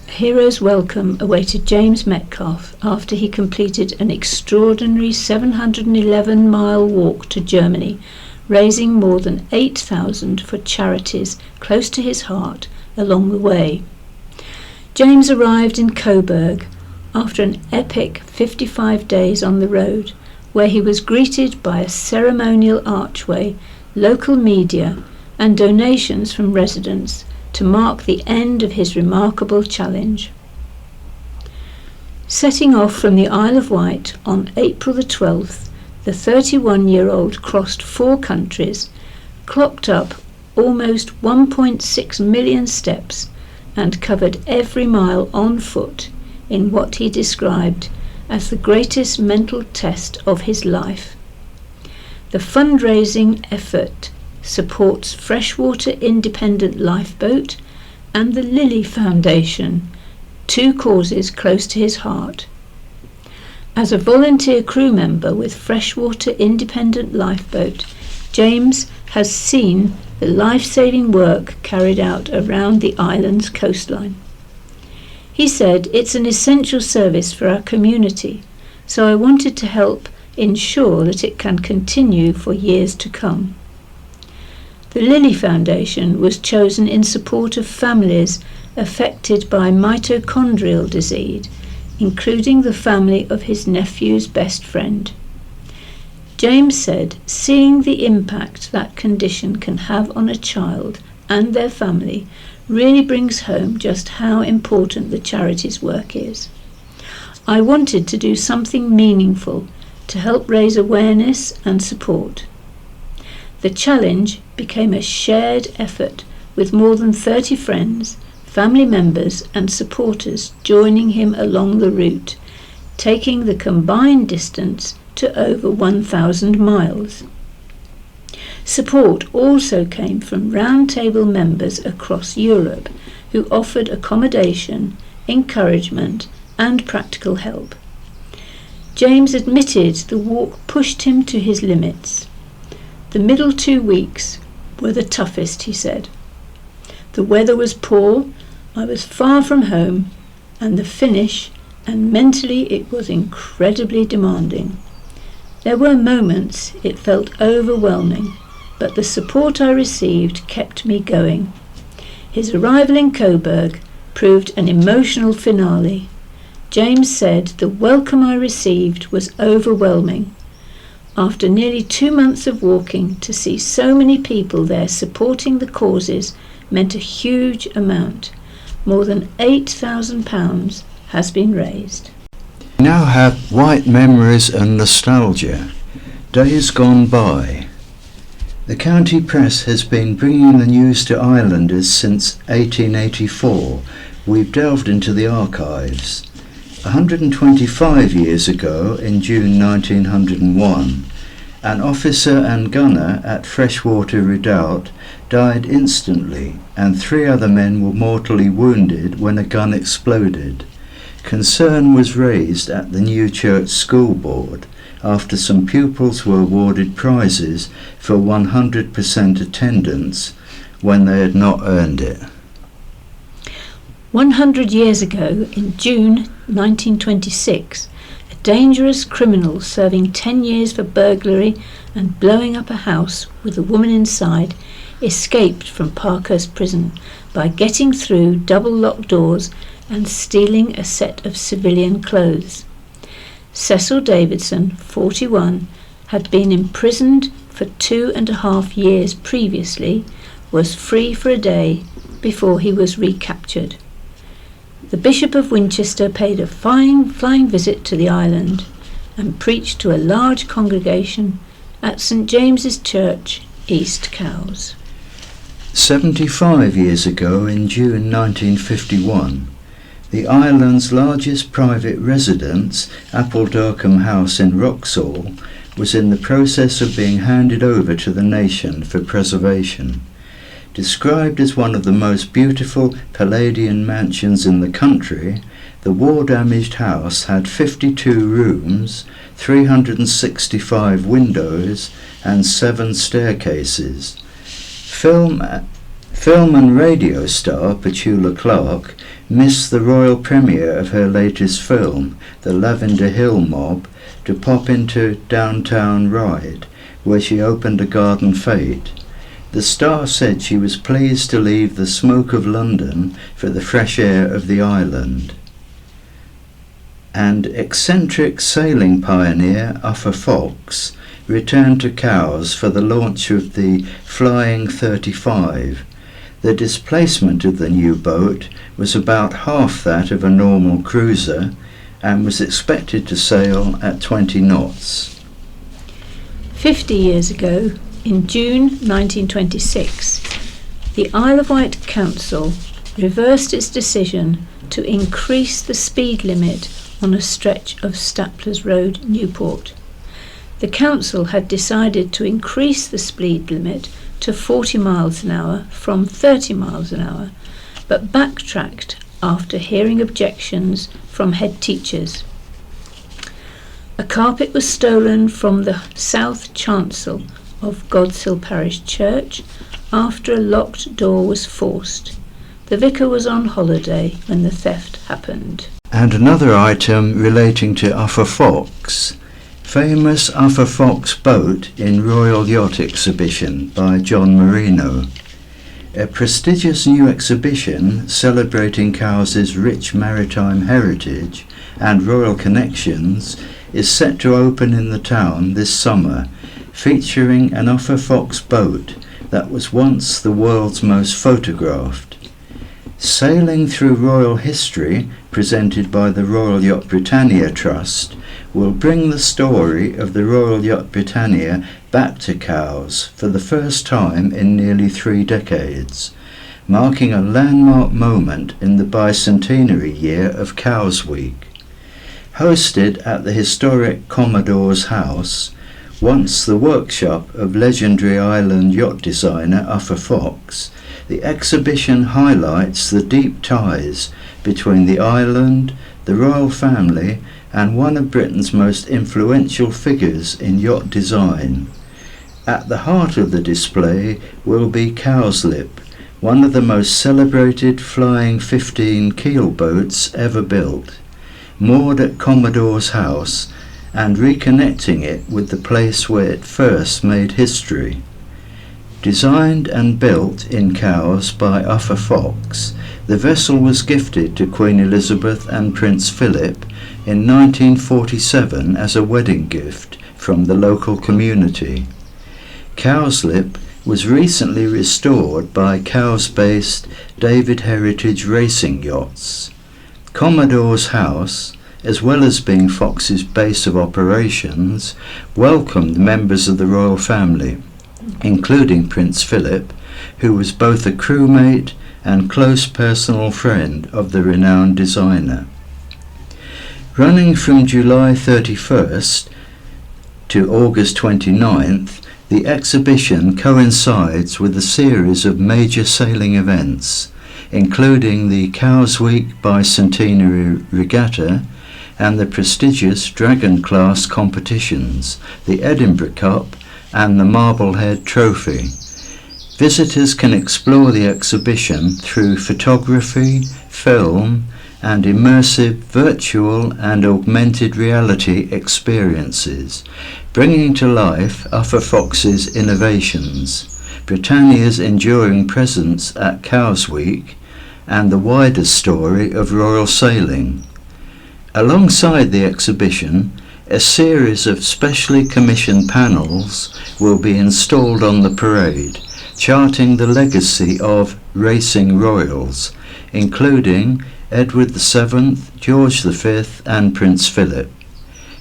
A hero's welcome awaited James Metcalfe after he completed an extraordinary 711-mile walk to Germany, raising more than 8,000 for charities close to his heart along the way. James arrived in Coburg after an epic 55 days on the road, where he was greeted by a ceremonial archway, local media, and donations from residents to mark the end of his remarkable challenge. Setting off from the Isle of Wight on April the 12th, the 31-year-old crossed 4 countries, clocked up almost 1.6 million steps, and covered every mile on foot in what he described as the greatest mental test of his life. The fundraising effort supports Freshwater Independent Lifeboat and the Lily Foundation, 2 causes close to his heart. As a volunteer crew member with Freshwater Independent Lifeboat, James has seen the life-saving work carried out around the island's coastline. He said, "It's an essential service for our community, so I wanted to help ensure that it can continue for years to come." The Lily Foundation was chosen in support of families affected by mitochondrial disease, including the family of his nephew's best friend. James said, "Seeing the impact that condition can have on a child and their family really brings home just how important the charity's work is. I wanted to do something meaningful to help raise awareness and support." The challenge became a shared effort with more than 30 friends, family members and supporters joining him along the route, taking the combined distance to over 1,000 miles. Support also came from roundtable members across Europe who offered accommodation, encouragement and practical help. James admitted the walk pushed him to his limits. "The middle 2 weeks were the toughest," he said. "The weather was poor, I was far from home, and the finish, and mentally it was incredibly demanding. There were moments it felt overwhelming, but the support I received kept me going." His arrival in Coburg proved an emotional finale. James said, "The welcome I received was overwhelming. After nearly 2 months of walking, to see so many people there supporting the causes meant a huge amount. More than £8,000 has been raised." We now have white memories and nostalgia. Days gone by. The county press has been bringing the news to islanders since 1884. We've delved into the archives. 125 years ago, in June 1901, an officer and gunner at Freshwater Redoubt died instantly, and 3 other men were mortally wounded when a gun exploded. Concern was raised at the New Church School Board, after some pupils were awarded prizes for 100% attendance when they had not earned it. 100 years ago, in June 1926, a dangerous criminal serving 10 years for burglary and blowing up a house with a woman inside escaped from Parkhurst Prison by getting through double-locked doors and stealing a set of civilian clothes. Cecil Davidson, 41, had been imprisoned for 2.5 years previously, was free for a day before he was recaptured. The Bishop of Winchester paid a fine flying visit to the island and preached to a large congregation at St James's Church, East Cowes. 75 years ago, in June 1951, the island's largest private residence, Appledorcombe House in Wroxall, was in the process of being handed over to the nation for preservation. Described as one of the most beautiful Palladian mansions in the country, the war-damaged house had 52 rooms, 365 windows and 7 staircases. Film and radio star Petula Clark missed the royal premiere of her latest film, The Lavender Hill Mob, to pop into downtown Ryde, where she opened a garden fete. The star said she was pleased to leave the smoke of London for the fresh air of the island. And eccentric sailing pioneer Uffa Fox returned to Cowes for the launch of the Flying 35. The displacement of the new boat was about half that of a normal cruiser and was expected to sail at 20 knots. 50 years ago, in June 1926, the Isle of Wight Council reversed its decision to increase the speed limit on a stretch of Staplers Road, Newport. The council had decided to increase the speed limit to 40 miles an hour from 30 miles an hour, but backtracked after hearing objections from head teachers. A carpet was stolen from the south chancel of Godsill Parish Church after a locked door was forced. The vicar was on holiday when the theft happened. And another item relating to Uffa Fox. Famous Uffa Fox boat in Royal Yacht Exhibition by John Marino. A prestigious new exhibition celebrating Cowes' rich maritime heritage and royal connections is set to open in the town this summer, featuring an Uffa Fox boat that was once the world's most photographed. Sailing through royal history, presented by the Royal Yacht Britannia Trust, will bring the story of the Royal Yacht Britannia back to Cowes for the first time in nearly 3 decades, marking a landmark moment in the bicentenary year of Cowes Week. Hosted at the historic Commodore's House, once the workshop of legendary island yacht designer Uffa Fox, the exhibition highlights the deep ties between the island, the royal family, and one of Britain's most influential figures in yacht design. At the heart of the display will be Cowslip, one of the most celebrated flying 15 keel boats ever built, moored at Commodore's House and reconnecting it with the place where it first made history. Designed and built in Cowes by Uffa Fox, the vessel was gifted to Queen Elizabeth and Prince Philip in 1947 as a wedding gift from the local community. Cowslip was recently restored by Cowes-based David Heritage Racing Yachts. Commodore's House, as well as being Fox's base of operations, welcomed members of the royal family, including Prince Philip, who was both a crewmate and close personal friend of the renowned designer. Running from July 31st to August 29th, the exhibition coincides with a series of major sailing events, including the Cowes Week Bicentenary Regatta and the prestigious Dragon class competitions, the Edinburgh Cup and the Marblehead Trophy. Visitors can explore the exhibition through photography, film, and immersive virtual and augmented reality experiences, bringing to life Uffa Fox's innovations, Britannia's enduring presence at Cowes Week, and the wider story of royal sailing. Alongside the exhibition, a series of specially commissioned panels will be installed on the parade, charting the legacy of racing royals, including Edward VII, George V and Prince Philip.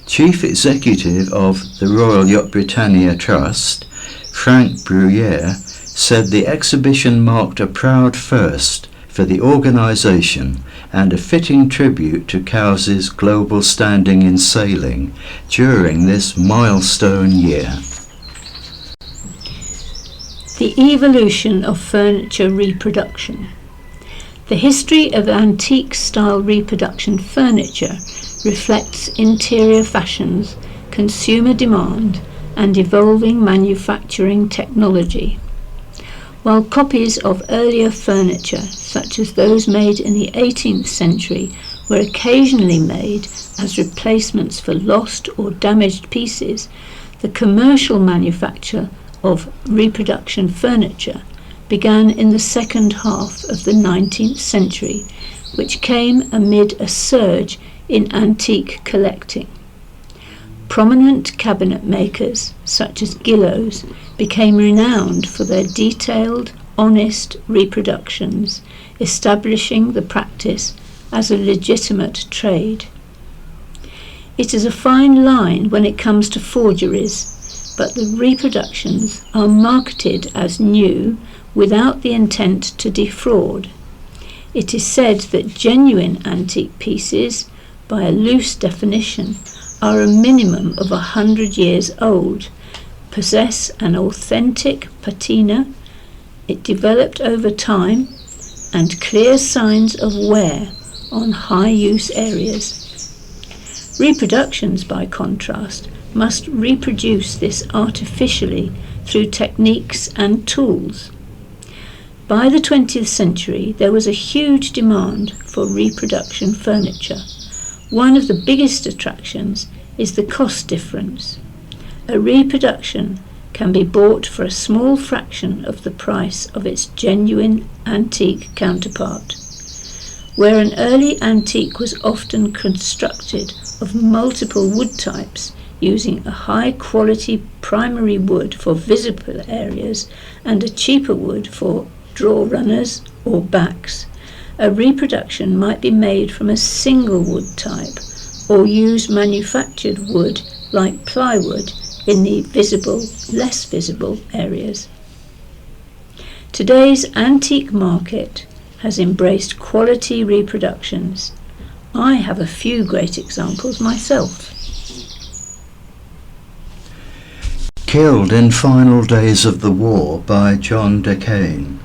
Chief Executive of the Royal Yacht Britannia Trust, Frank Bruyere, said the exhibition marked a proud first for the organisation and a fitting tribute to Cowes' global standing in sailing during this milestone year. The evolution of furniture reproduction. The history of antique-style reproduction furniture reflects interior fashions, consumer demand, and evolving manufacturing technology. While copies of earlier furniture, such as those made in the 18th century, were occasionally made as replacements for lost or damaged pieces, the commercial manufacture of reproduction furniture began in the second half of the 19th century, which came amid a surge in antique collecting. Prominent cabinet makers, such as Gillows, became renowned for their detailed, honest reproductions, establishing the practice as a legitimate trade. It is a fine line when it comes to forgeries, but the reproductions are marketed as new without the intent to defraud. It is said that genuine antique pieces, by a loose definition, are a minimum of 100 years old, possess an authentic patina, it developed over time, and clear signs of wear on high-use areas. Reproductions, by contrast, must reproduce this artificially through techniques and tools. By the 20th century, there was a huge demand for reproduction furniture. One of the biggest attractions is the cost difference. A reproduction can be bought for a small fraction of the price of its genuine antique counterpart. Where an early antique was often constructed of multiple wood types, using a high-quality primary wood for visible areas and a cheaper wood for draw runners or backs, a reproduction might be made from a single wood type or use manufactured wood like plywood in the visible, less visible areas. Today's antique market has embraced quality reproductions. I have a few great examples myself. Killed in Final Days of the War by John Decane.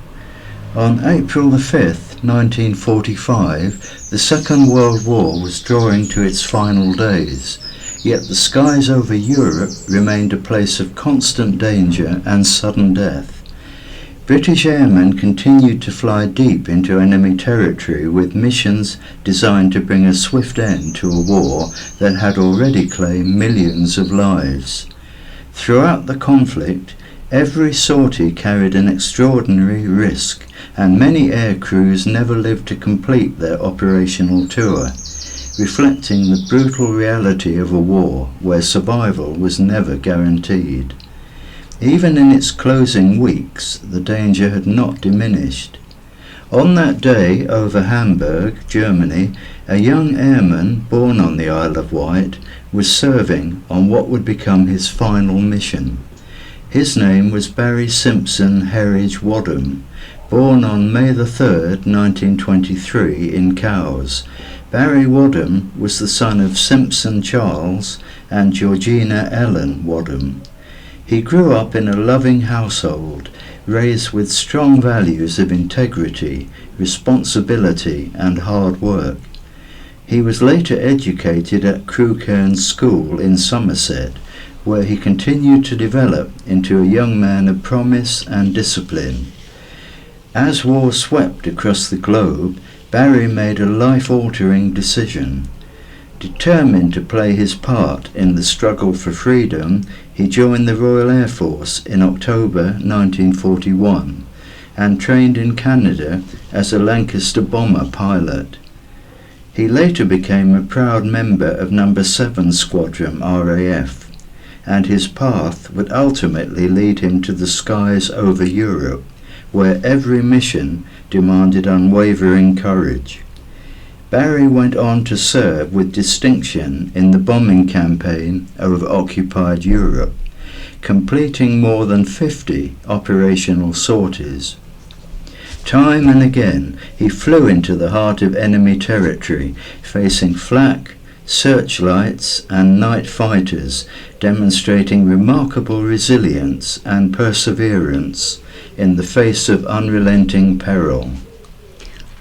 On April the 5th, 1945, the Second World War was drawing to its final days, yet the skies over Europe remained a place of constant danger and sudden death. British airmen continued to fly deep into enemy territory with missions designed to bring a swift end to a war that had already claimed millions of lives. Throughout the conflict, every sortie carried an extraordinary risk, and many air crews never lived to complete their operational tour, reflecting the brutal reality of a war where survival was never guaranteed. Even in its closing weeks, the danger had not diminished. On that day over Hamburg, Germany, a young airman born on the Isle of Wight was serving on what would become his final mission. His name was Barry Simpson Herridge Wadham. Born on May the 3rd, 1923 in Cowes, Barry Wadham was the son of Simpson Charles and Georgina Ellen Wadham. He grew up in a loving household, raised with strong values of integrity, responsibility and hard work. He was later educated at Crewkerne School in Somerset, where he continued to develop into a young man of promise and discipline. As war swept across the globe, Barry made a life-altering decision. Determined to play his part in the struggle for freedom, he joined the Royal Air Force in October 1941 and trained in Canada as a Lancaster bomber pilot. He later became a proud member of No. 7 Squadron RAF, and his path would ultimately lead him to the skies over Europe, where every mission demanded unwavering courage. Barry went on to serve with distinction in the bombing campaign over occupied Europe, completing more than 50 operational sorties. Time and again he flew into the heart of enemy territory, facing flak, searchlights and night fighters, demonstrating remarkable resilience and perseverance in the face of unrelenting peril.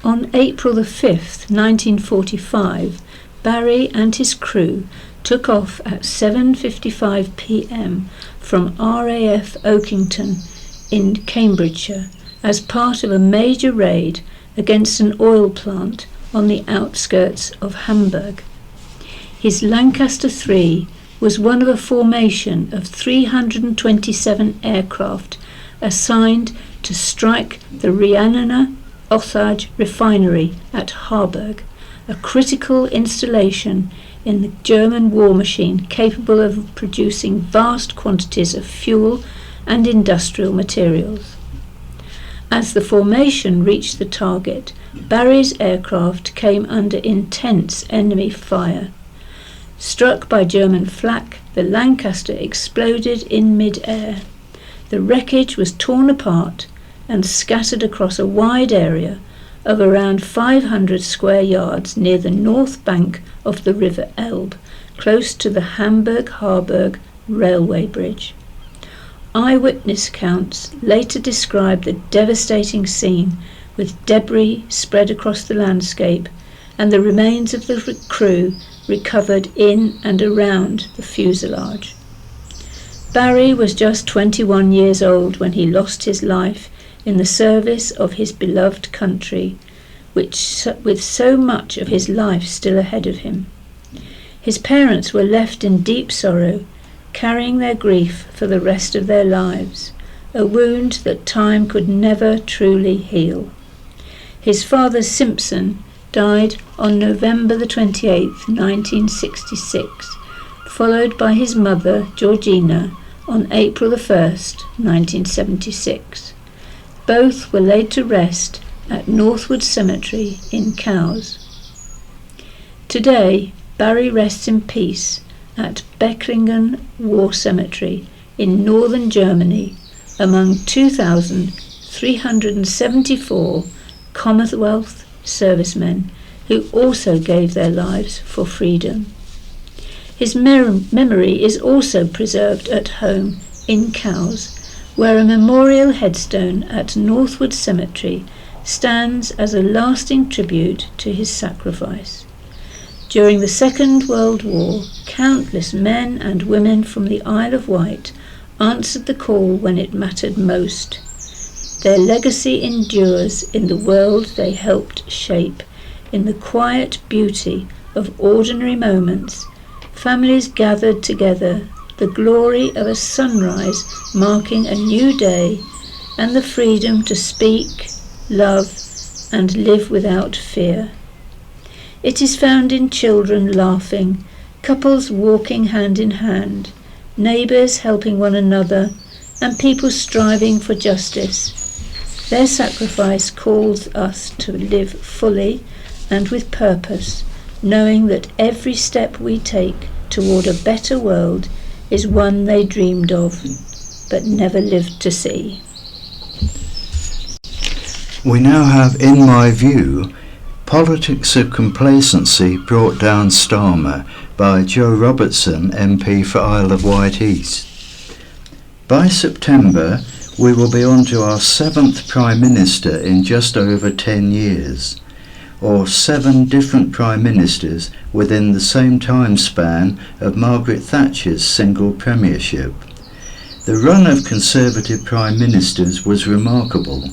On April the 5th, 1945, Barry and his crew took off at 7:55 p.m. from RAF Oakington in Cambridgeshire as part of a major raid against an oil plant on the outskirts of Hamburg. His Lancaster III was one of a formation of 327 aircraft assigned to strike the Rhiannon Osage refinery at Harburg, a critical installation in the German war machine capable of producing vast quantities of fuel and industrial materials. As the formation reached the target, Barry's aircraft came under intense enemy fire. Struck by German flak, the Lancaster exploded in mid-air. The wreckage was torn apart and scattered across a wide area of around 500 square yards near the north bank of the River Elbe, close to the Hamburg-Harburg railway bridge. Eyewitness accounts later described the devastating scene, with debris spread across the landscape and the remains of the crew recovered in and around the fuselage. Barry was just 21 years old when he lost his life in the service of his beloved country, with so much of his life still ahead of him. His parents were left in deep sorrow, carrying their grief for the rest of their lives, a wound that time could never truly heal. His father, Simpson, died on November the 28th, 1966, followed by his mother, Georgina, on April the 1st, 1976. Both were laid to rest at Northwood Cemetery in Cowes. Today, Barry rests in peace at Becklingen War Cemetery in northern Germany among 2,374 Commonwealth servicemen who also gave their lives for freedom. His memory is also preserved at home in Cowes, where a memorial headstone at Northwood Cemetery stands as a lasting tribute to his sacrifice. During the Second World War, countless men and women from the Isle of Wight answered the call when it mattered most. Their legacy endures in the world they helped shape, in the quiet beauty of ordinary moments, families gathered together, the glory of a sunrise marking a new day, and the freedom to speak, love, and live without fear. It is found in children laughing, couples walking hand in hand, neighbours helping one another, and people striving for justice. Their sacrifice calls us to live fully and with purpose, knowing that every step we take toward a better world is one they dreamed of, but never lived to see. We now have In My View, Politics of Complacency Brought Down Starmer by Joe Robertson, MP for Isle of Wight East. By September, we will be on to our 7th Prime Minister in just over 10 years. or 7 different Prime Ministers within the same time span of Margaret Thatcher's single premiership. The run of Conservative Prime Ministers was remarkable,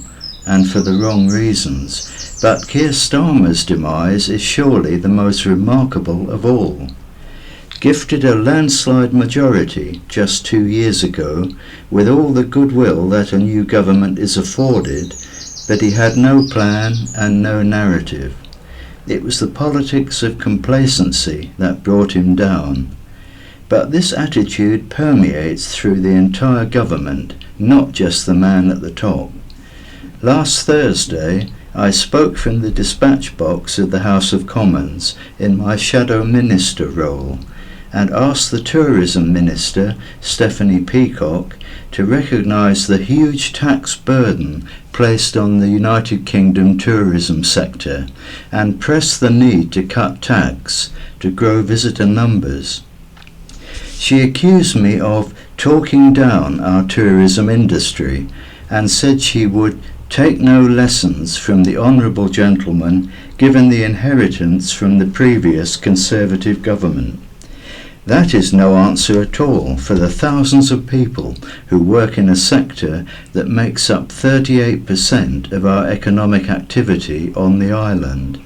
and for the wrong reasons, but Keir Starmer's demise is surely the most remarkable of all. Gifted a landslide majority just 2 years ago, with all the goodwill that a new government is afforded, but he had no plan and no narrative. It was the politics of complacency that brought him down. But this attitude permeates through the entire government, not just the man at the top. Last Thursday, I spoke from the dispatch box of the House of Commons in my shadow minister role, and asked the Tourism Minister, Stephanie Peacock, to recognise the huge tax burden placed on the United Kingdom tourism sector and press the need to cut tax to grow visitor numbers. She accused me of talking down our tourism industry and said she would take no lessons from the honourable gentleman given the inheritance from the previous Conservative government. That is no answer at all for the thousands of people who work in a sector that makes up 38% of our economic activity on the island.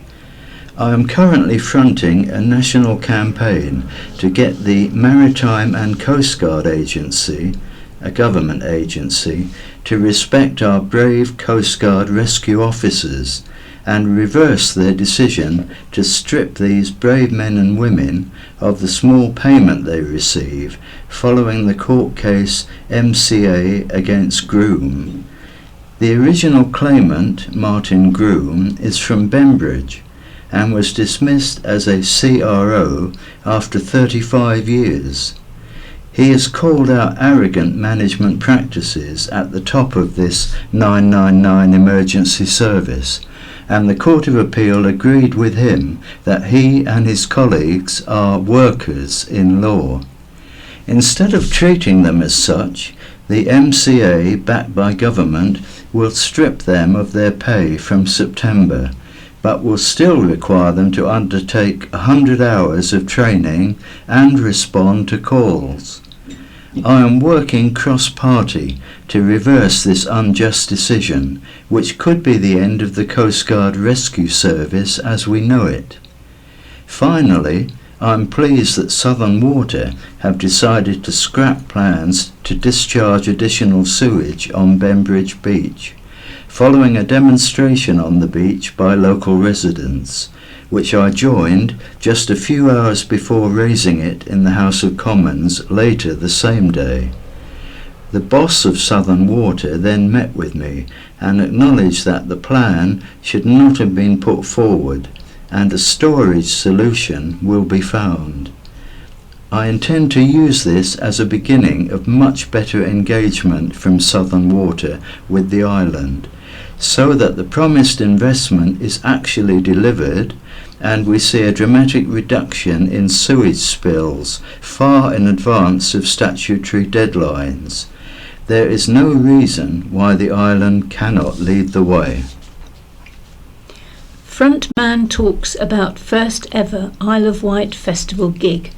I am currently fronting a national campaign to get the Maritime and Coast Guard Agency, a government agency, to respect our brave Coast Guard rescue officers and reverse their decision to strip these brave men and women of the small payment they receive following the court case MCA against Groom. The original claimant, Martin Groom, is from Bembridge and was dismissed as a CRO after 35 years. He has called out arrogant management practices at the top of this 999 emergency service, and the Court of Appeal agreed with him that he and his colleagues are workers in law. Instead of treating them as such, the MCA, backed by government, will strip them of their pay from September, but will still require them to undertake 100 hours of training and respond to calls. I am working cross-party to reverse this unjust decision, which could be the end of the Coast Guard Rescue Service as we know it. Finally, I am pleased that Southern Water have decided to scrap plans to discharge additional sewage on Bembridge Beach, following a demonstration on the beach by local residents, which I joined just a few hours before raising it in the House of Commons later the same day. The boss of Southern Water then met with me and acknowledged that the plan should not have been put forward and a storage solution will be found. I intend to use this as a beginning of much better engagement from Southern Water with the island, so that the promised investment is actually delivered and we see a dramatic reduction in sewage spills far in advance of statutory deadlines. There is no reason why the island cannot lead the way. Frontman talks about first ever Isle of Wight festival gig.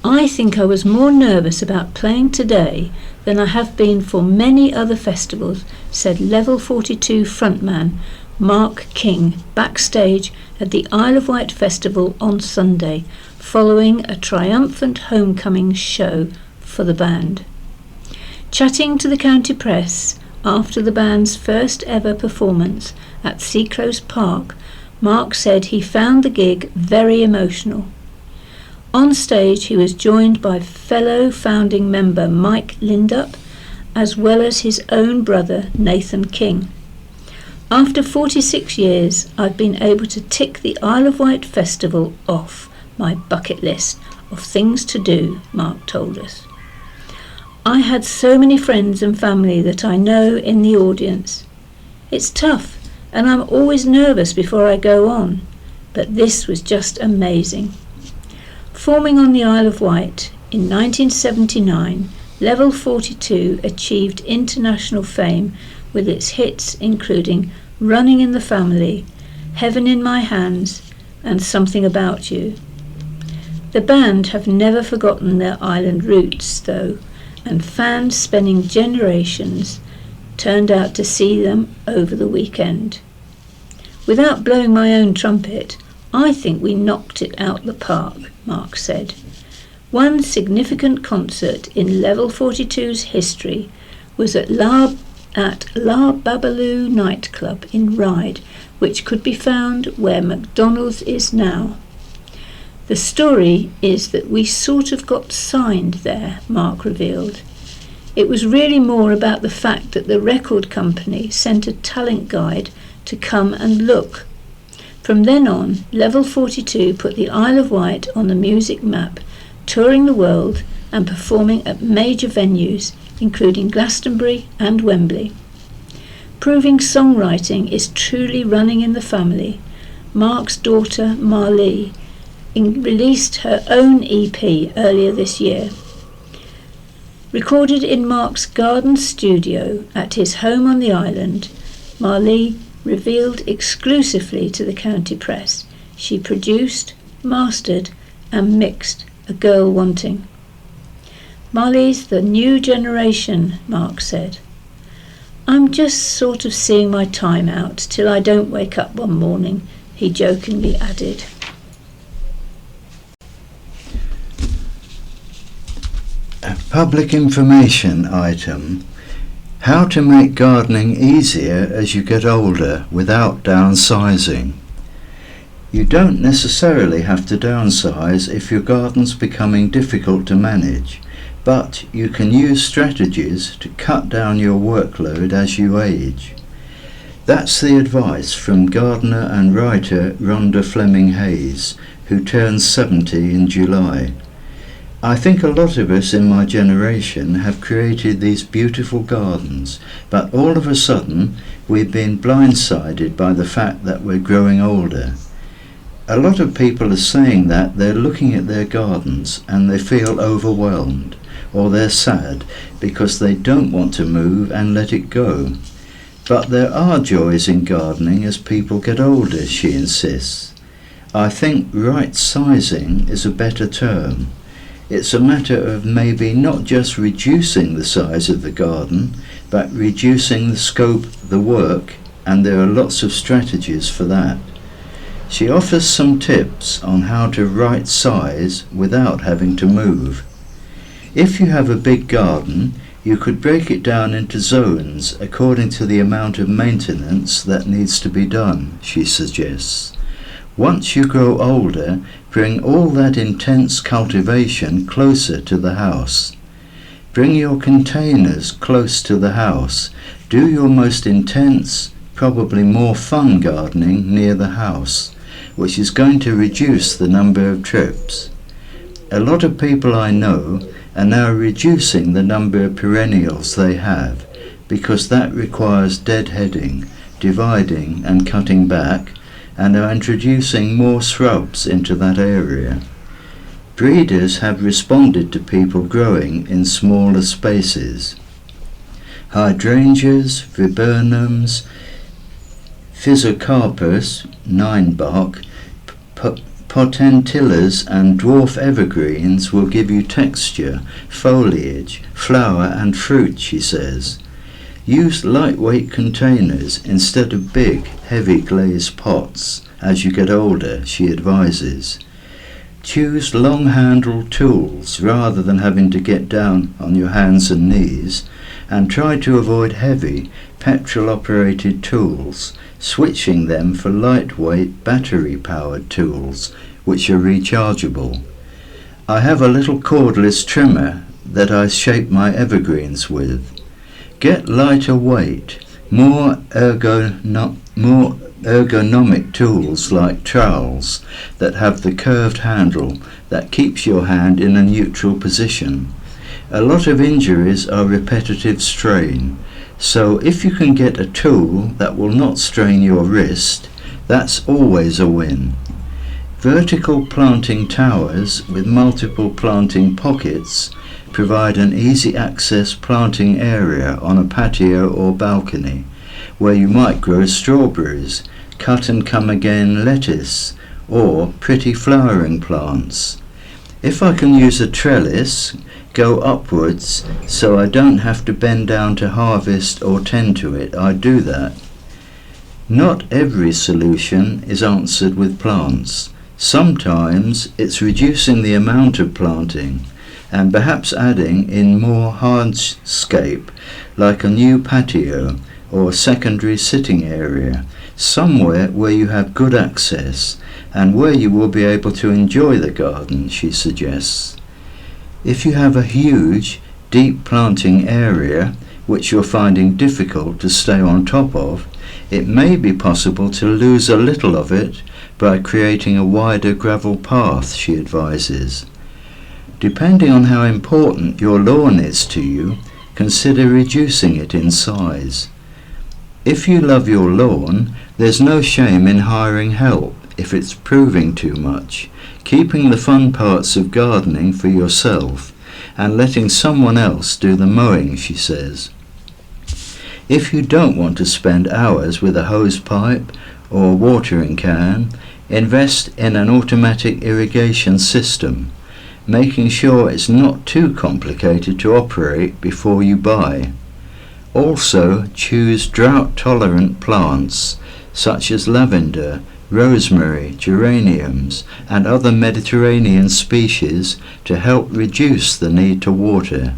I think I was more nervous about playing today than I have been for many other festivals, said Level 42 frontman Mark King backstage at the Isle of Wight festival on Sunday, following a triumphant homecoming show for the band. Chatting to the county press after the band's first ever performance at Seacrest Park, Mark said he found the gig very emotional. On stage he was joined by fellow founding member Mike Lindup, as well as his own brother Nathan King. After 46 years, I've been able to tick the Isle of Wight festival off my bucket list of things to do, Mark told us. I had so many friends and family that I know in the audience. It's tough, and I'm always nervous before I go on, but this was just amazing. Forming on the Isle of Wight in 1979, Level 42 achieved international fame with its hits including Running in the Family, Heaven in My Hands, and Something About You. The band have never forgotten their island roots, though, and fans spanning generations turned out to see them over the weekend. Without blowing my own trumpet, I think we knocked it out the park, Mark said. One significant concert in Level 42's history was at La Babaloo nightclub in Ryde, which could be found where McDonald's is now. The story is that we sort of got signed there, Mark revealed. It was really more about the fact that the record company sent a talent guide to come and look. From then on, Level 42 put the Isle of Wight on the music map, touring the world and performing at major venues, including Glastonbury and Wembley. Proving songwriting is truly running in the family, Mark's daughter Marlee released her own EP earlier this year. Recorded in Mark's garden studio at his home on the island, Marlee revealed exclusively to the county press she produced, mastered and mixed A Girl Wanting. Marlee's the new generation, Mark said. I'm just sort of seeing my time out till I don't wake up one morning, he jokingly added. A public information item: how to make gardening easier as you get older without downsizing. You don't necessarily have to downsize if your garden's becoming difficult to manage, but you can use strategies to cut down your workload as you age. That's the advice from gardener and writer Rhonda Fleming Hayes, who turns 70 in July. I think a lot of us in my generation have created these beautiful gardens, but all of a sudden we've been blindsided by the fact that we're growing older. A lot of people are saying that they're looking at their gardens and they feel overwhelmed, or they're sad because they don't want to move and let it go. But there are joys in gardening as people get older, she insists. I think right sizing is a better term. It's a matter of maybe not just reducing the size of the garden, but reducing the scope of the work, and there are lots of strategies for that. She offers some tips on how to right size without having to move. If you have a big garden, you could break it down into zones according to the amount of maintenance that needs to be done, she suggests. Once you grow older, bring all that intense cultivation closer to the house. Bring your containers close to the house. Do your most intense, probably more fun gardening near the house, which is going to reduce the number of trips. A lot of people I know are now reducing the number of perennials they have, because that requires deadheading, dividing and cutting back, and are introducing more shrubs into that area. Breeders have responded to people growing in smaller spaces. Hydrangeas, viburnums, physocarpus, 9-bark, potentillas and dwarf evergreens will give you texture, foliage, flower and fruit, she says. Use lightweight containers instead of big, heavy glazed pots as you get older, she advises. Choose long-handled tools rather than having to get down on your hands and knees, and try to avoid heavy, petrol-operated tools, switching them for lightweight, battery-powered tools, which are rechargeable. I have a little cordless trimmer that I shape my evergreens with. Get lighter weight, more ergonomic tools like trowels that have the curved handle that keeps your hand in a neutral position. A lot of injuries are repetitive strain, so if you can get a tool that will not strain your wrist, that's always a win. Vertical planting towers with multiple planting pockets provide an easy access planting area on a patio or balcony where you might grow strawberries, cut and come again lettuce, or pretty flowering plants. If I can use a trellis, go upwards so I don't have to bend down to harvest or tend to it, I do that. Not every solution is answered with plants. Sometimes it's reducing the amount of planting and perhaps adding in more hardscape, like a new patio or secondary sitting area, somewhere where you have good access and where you will be able to enjoy the garden, she suggests. If you have a huge, deep planting area which you're finding difficult to stay on top of, it may be possible to lose a little of it by creating a wider gravel path, she advises. Depending on how important your lawn is to you, consider reducing it in size. If you love your lawn, there's no shame in hiring help if it's proving too much, keeping the fun parts of gardening for yourself and letting someone else do the mowing, she says. If you don't want to spend hours with a hose pipe or watering can, invest in an automatic irrigation system, making sure it's not too complicated to operate before you buy. Also, choose drought-tolerant plants such as lavender, rosemary, geraniums and other Mediterranean species to help reduce the need to water.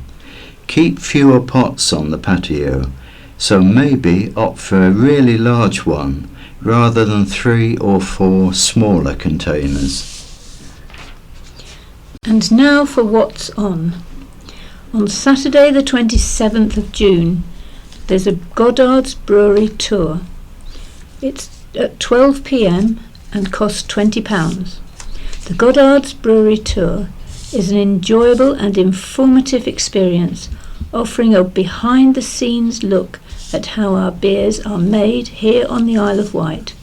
Keep fewer pots on the patio, so maybe opt for a really large one rather than 3 or 4 smaller containers. And now for what's on. On Saturday the 27th of June, there's a Goddard's Brewery tour. It's at 12 p.m. and costs £20. The Goddard's Brewery tour is an enjoyable and informative experience, offering a behind-the-scenes look at how our beers are made here on the Isle of Wight.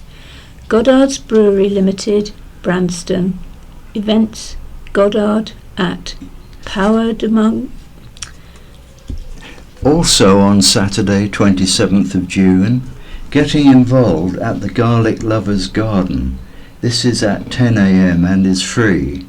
Goddard's Brewery Limited, Branston. Events, Goddard at Power de Monk. Also on Saturday 27th of June, getting involved at the Garlic Lovers Garden. This is at 10 a.m. and is free.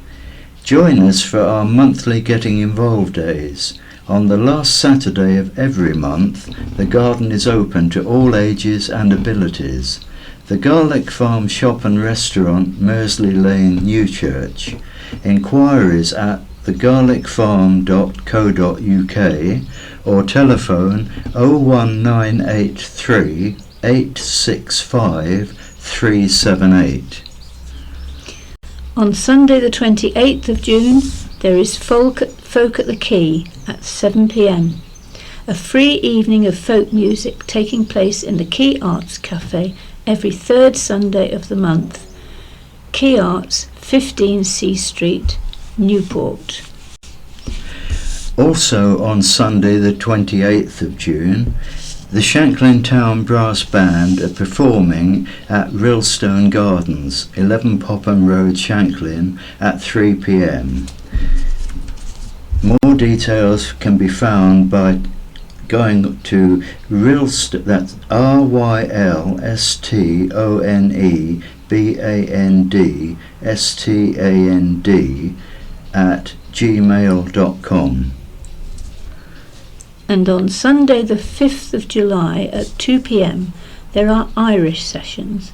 Join us for our monthly Getting Involved days. On the last Saturday of every month, the garden is open to all ages and abilities. The Garlic Farm Shop and Restaurant, Mersley Lane, Newchurch. Inquiries at thegarlicfarm.co.uk or telephone 01983 865 378. On Sunday the 28th of June, there is Folk at the Quay at 7 p.m. A free evening of folk music taking place in the Quay Arts Cafe every third Sunday of the month. Quay Arts, 15 C Street, Newport. Also on Sunday the 28th of June, the Shanklin Town Brass Band are performing at Rillstone Gardens, 11 Popham Road, Shanklin, at 3 p.m. More details can be found by going to Rylstone, that's RYLSTONEBANDSTAND at gmail.com. And on Sunday the 5th of July at 2 p.m. there are Irish sessions.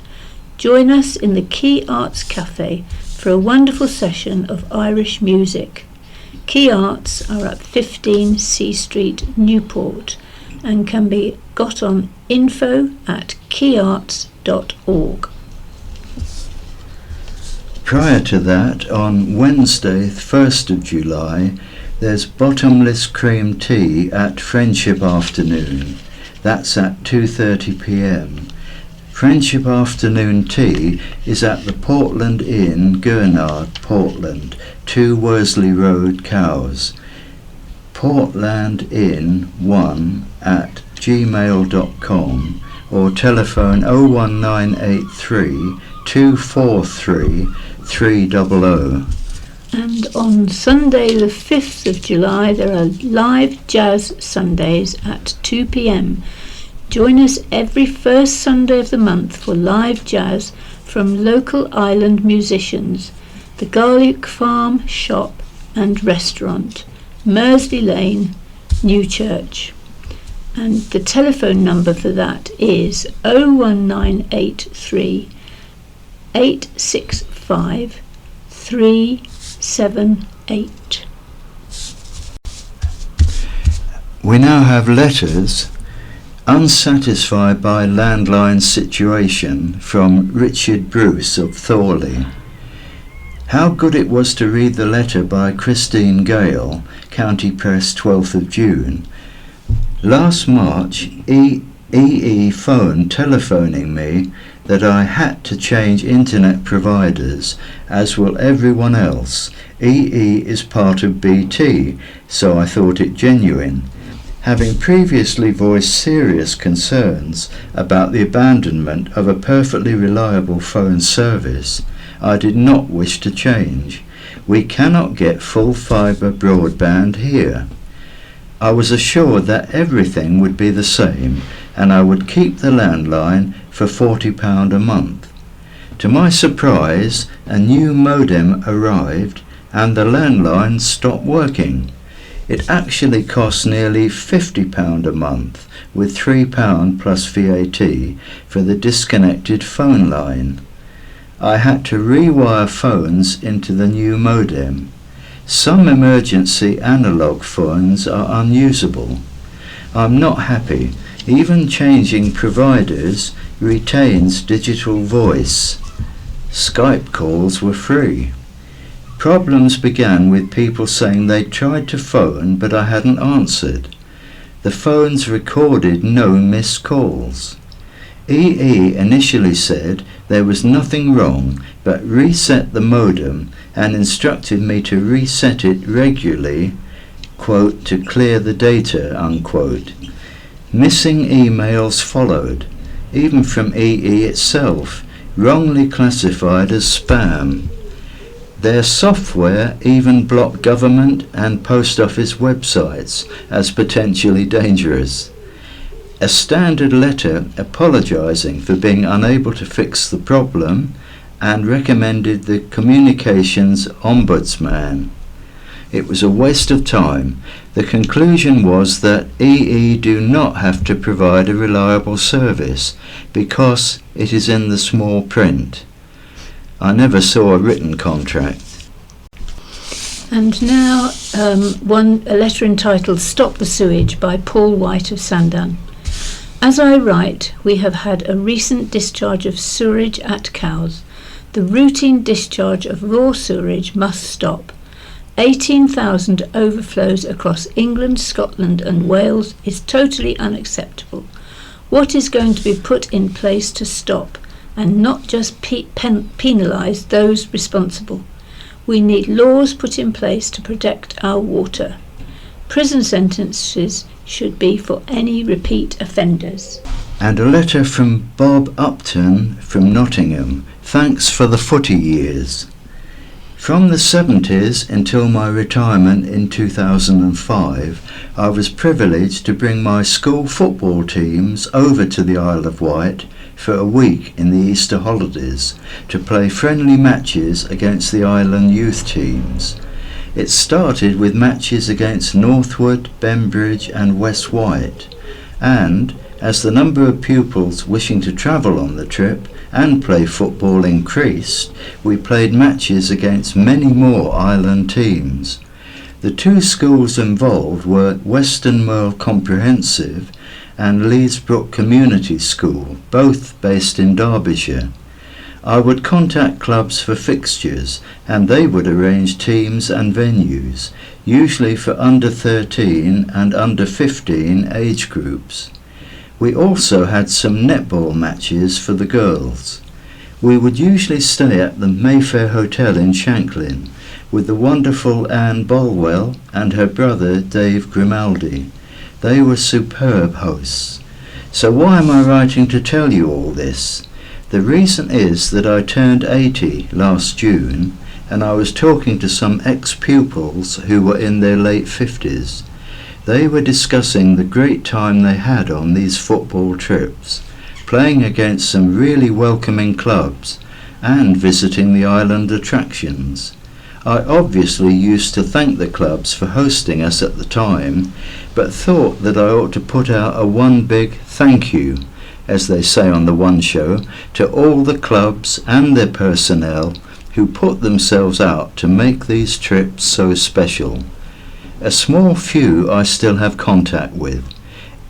Join us in the Quay Arts Cafe for a wonderful session of Irish music. Quay Arts are at 15 C Street, Newport, and can be got on info@quayarts.org. Prior to that, on Wednesday, 1st of July, there's bottomless cream tea at Friendship Afternoon. That's at 2:30 p.m. Friendship Afternoon Tea is at the Portland Inn, Gurnard, Portland, 2 Worsley Road, Cowes. portlandinn1@gmail.com or telephone 01983 243 300. And on Sunday the 5th of July there are live jazz Sundays at 2 p.m. Join us every first Sunday of the month for live jazz from local island musicians. The Garlic Farm Shop and Restaurant, Mersey Lane, Newchurch. And the telephone number for that is 01983 865 378. We now have letters. Unsatisfied by landline situation from Richard Bruce of Thorley. How good it was to read the letter by Christine Gale, County Press, 12th of June. Last March, EE phoned telephoning me that I had to change internet providers, as will everyone else. EE is part of BT, so I thought it genuine. Having previously voiced serious concerns about the abandonment of a perfectly reliable phone service, I did not wish to change. We cannot get full fibre broadband here. I was assured that everything would be the same and I would keep the landline for £40 a month. To my surprise, a new modem arrived and the landline stopped working. It actually costs nearly £50 a month, with £3 plus VAT for the disconnected phone line. I had to rewire phones into the new modem. Some emergency analogue phones are unusable. I'm not happy. Even changing providers retains digital voice. Skype calls were free. Problems began with people saying they'd tried to phone but I hadn't answered. The phones recorded no missed calls. EE initially said there was nothing wrong but reset the modem and instructed me to reset it regularly, quote, to clear the data, unquote. Missing emails followed, even from EE itself, wrongly classified as spam. Their software even blocked government and post office websites as potentially dangerous. A standard letter apologising for being unable to fix the problem and recommended the communications ombudsman. It was a waste of time. The conclusion was that EE do not have to provide a reliable service because it is in the small print. I never saw a written contract. And now a letter entitled Stop the Sewage by Paul White of Sandown. As I write, we have had a recent discharge of sewerage at Cowes. The routine discharge of raw sewerage must stop. 18,000 overflows across England, Scotland and Wales is totally unacceptable. What is going to be put in place to stop and not just penalise those responsible? We need laws put in place to protect our water. Prison sentences should be for any repeat offenders. And a letter from Bob Upton from Nottingham. Thanks for the footy years. From the 70s until my retirement in 2005, I was privileged to bring my school football teams over to the Isle of Wight for a week in the Easter holidays to play friendly matches against the island youth teams. It started with matches against Northwood, Bembridge and West Wight, and as the number of pupils wishing to travel on the trip and play football increased, we played matches against many more island teams. The two schools involved were Western Merle Comprehensive and Leesbrook Community School, both based in Derbyshire. I would contact clubs for fixtures and they would arrange teams and venues, usually for under 13 and under 15 age groups. We also had some netball matches for the girls. We would usually stay at the Mayfair Hotel in Shanklin with the wonderful Anne Bolwell and her brother Dave Grimaldi. They were superb hosts. So why am I writing to tell you all this? The reason is that I turned 80 last June and I was talking to some ex-pupils who were in their late 50s. They were discussing the great time they had on these football trips, playing against some really welcoming clubs and visiting the island attractions. I obviously used to thank the clubs for hosting us at the time, but thought that I ought to put out a one big thank you, as they say on the One Show, to all the clubs and their personnel who put themselves out to make these trips so special. A small few I still have contact with.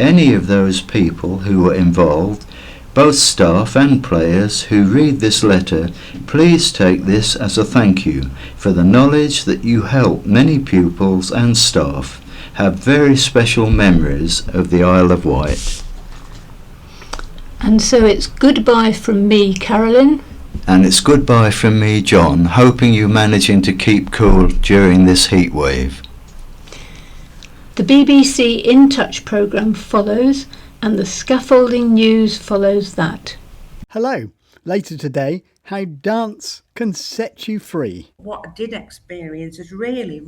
Any of those people who were involved, both staff and players who read this letter, please take this as a thank you for the knowledge that you help many pupils and staff have very special memories of the Isle of Wight. And so it's goodbye from me, Carolyn. And it's goodbye from me, John, hoping you're managing to keep cool during this heat wave. The BBC In Touch programme follows, and the scaffolding news follows that. Hello. Later today, how dance can set you free. What I did experience is really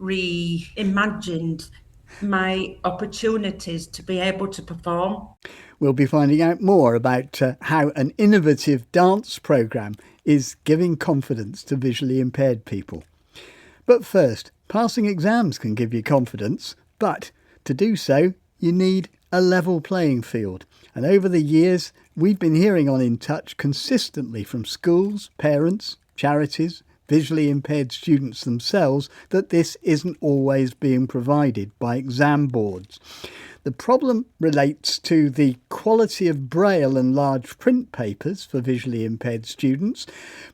reimagined my opportunities to be able to perform. We'll be finding out more about how an innovative dance programme is giving confidence to visually impaired people. But first, passing exams can give you confidence, but to do so, you need a level playing field. And over the years, we've been hearing on In Touch consistently from schools, parents, charities, visually impaired students themselves that this isn't always being provided by exam boards. The problem relates to the quality of braille and large print papers for visually impaired students,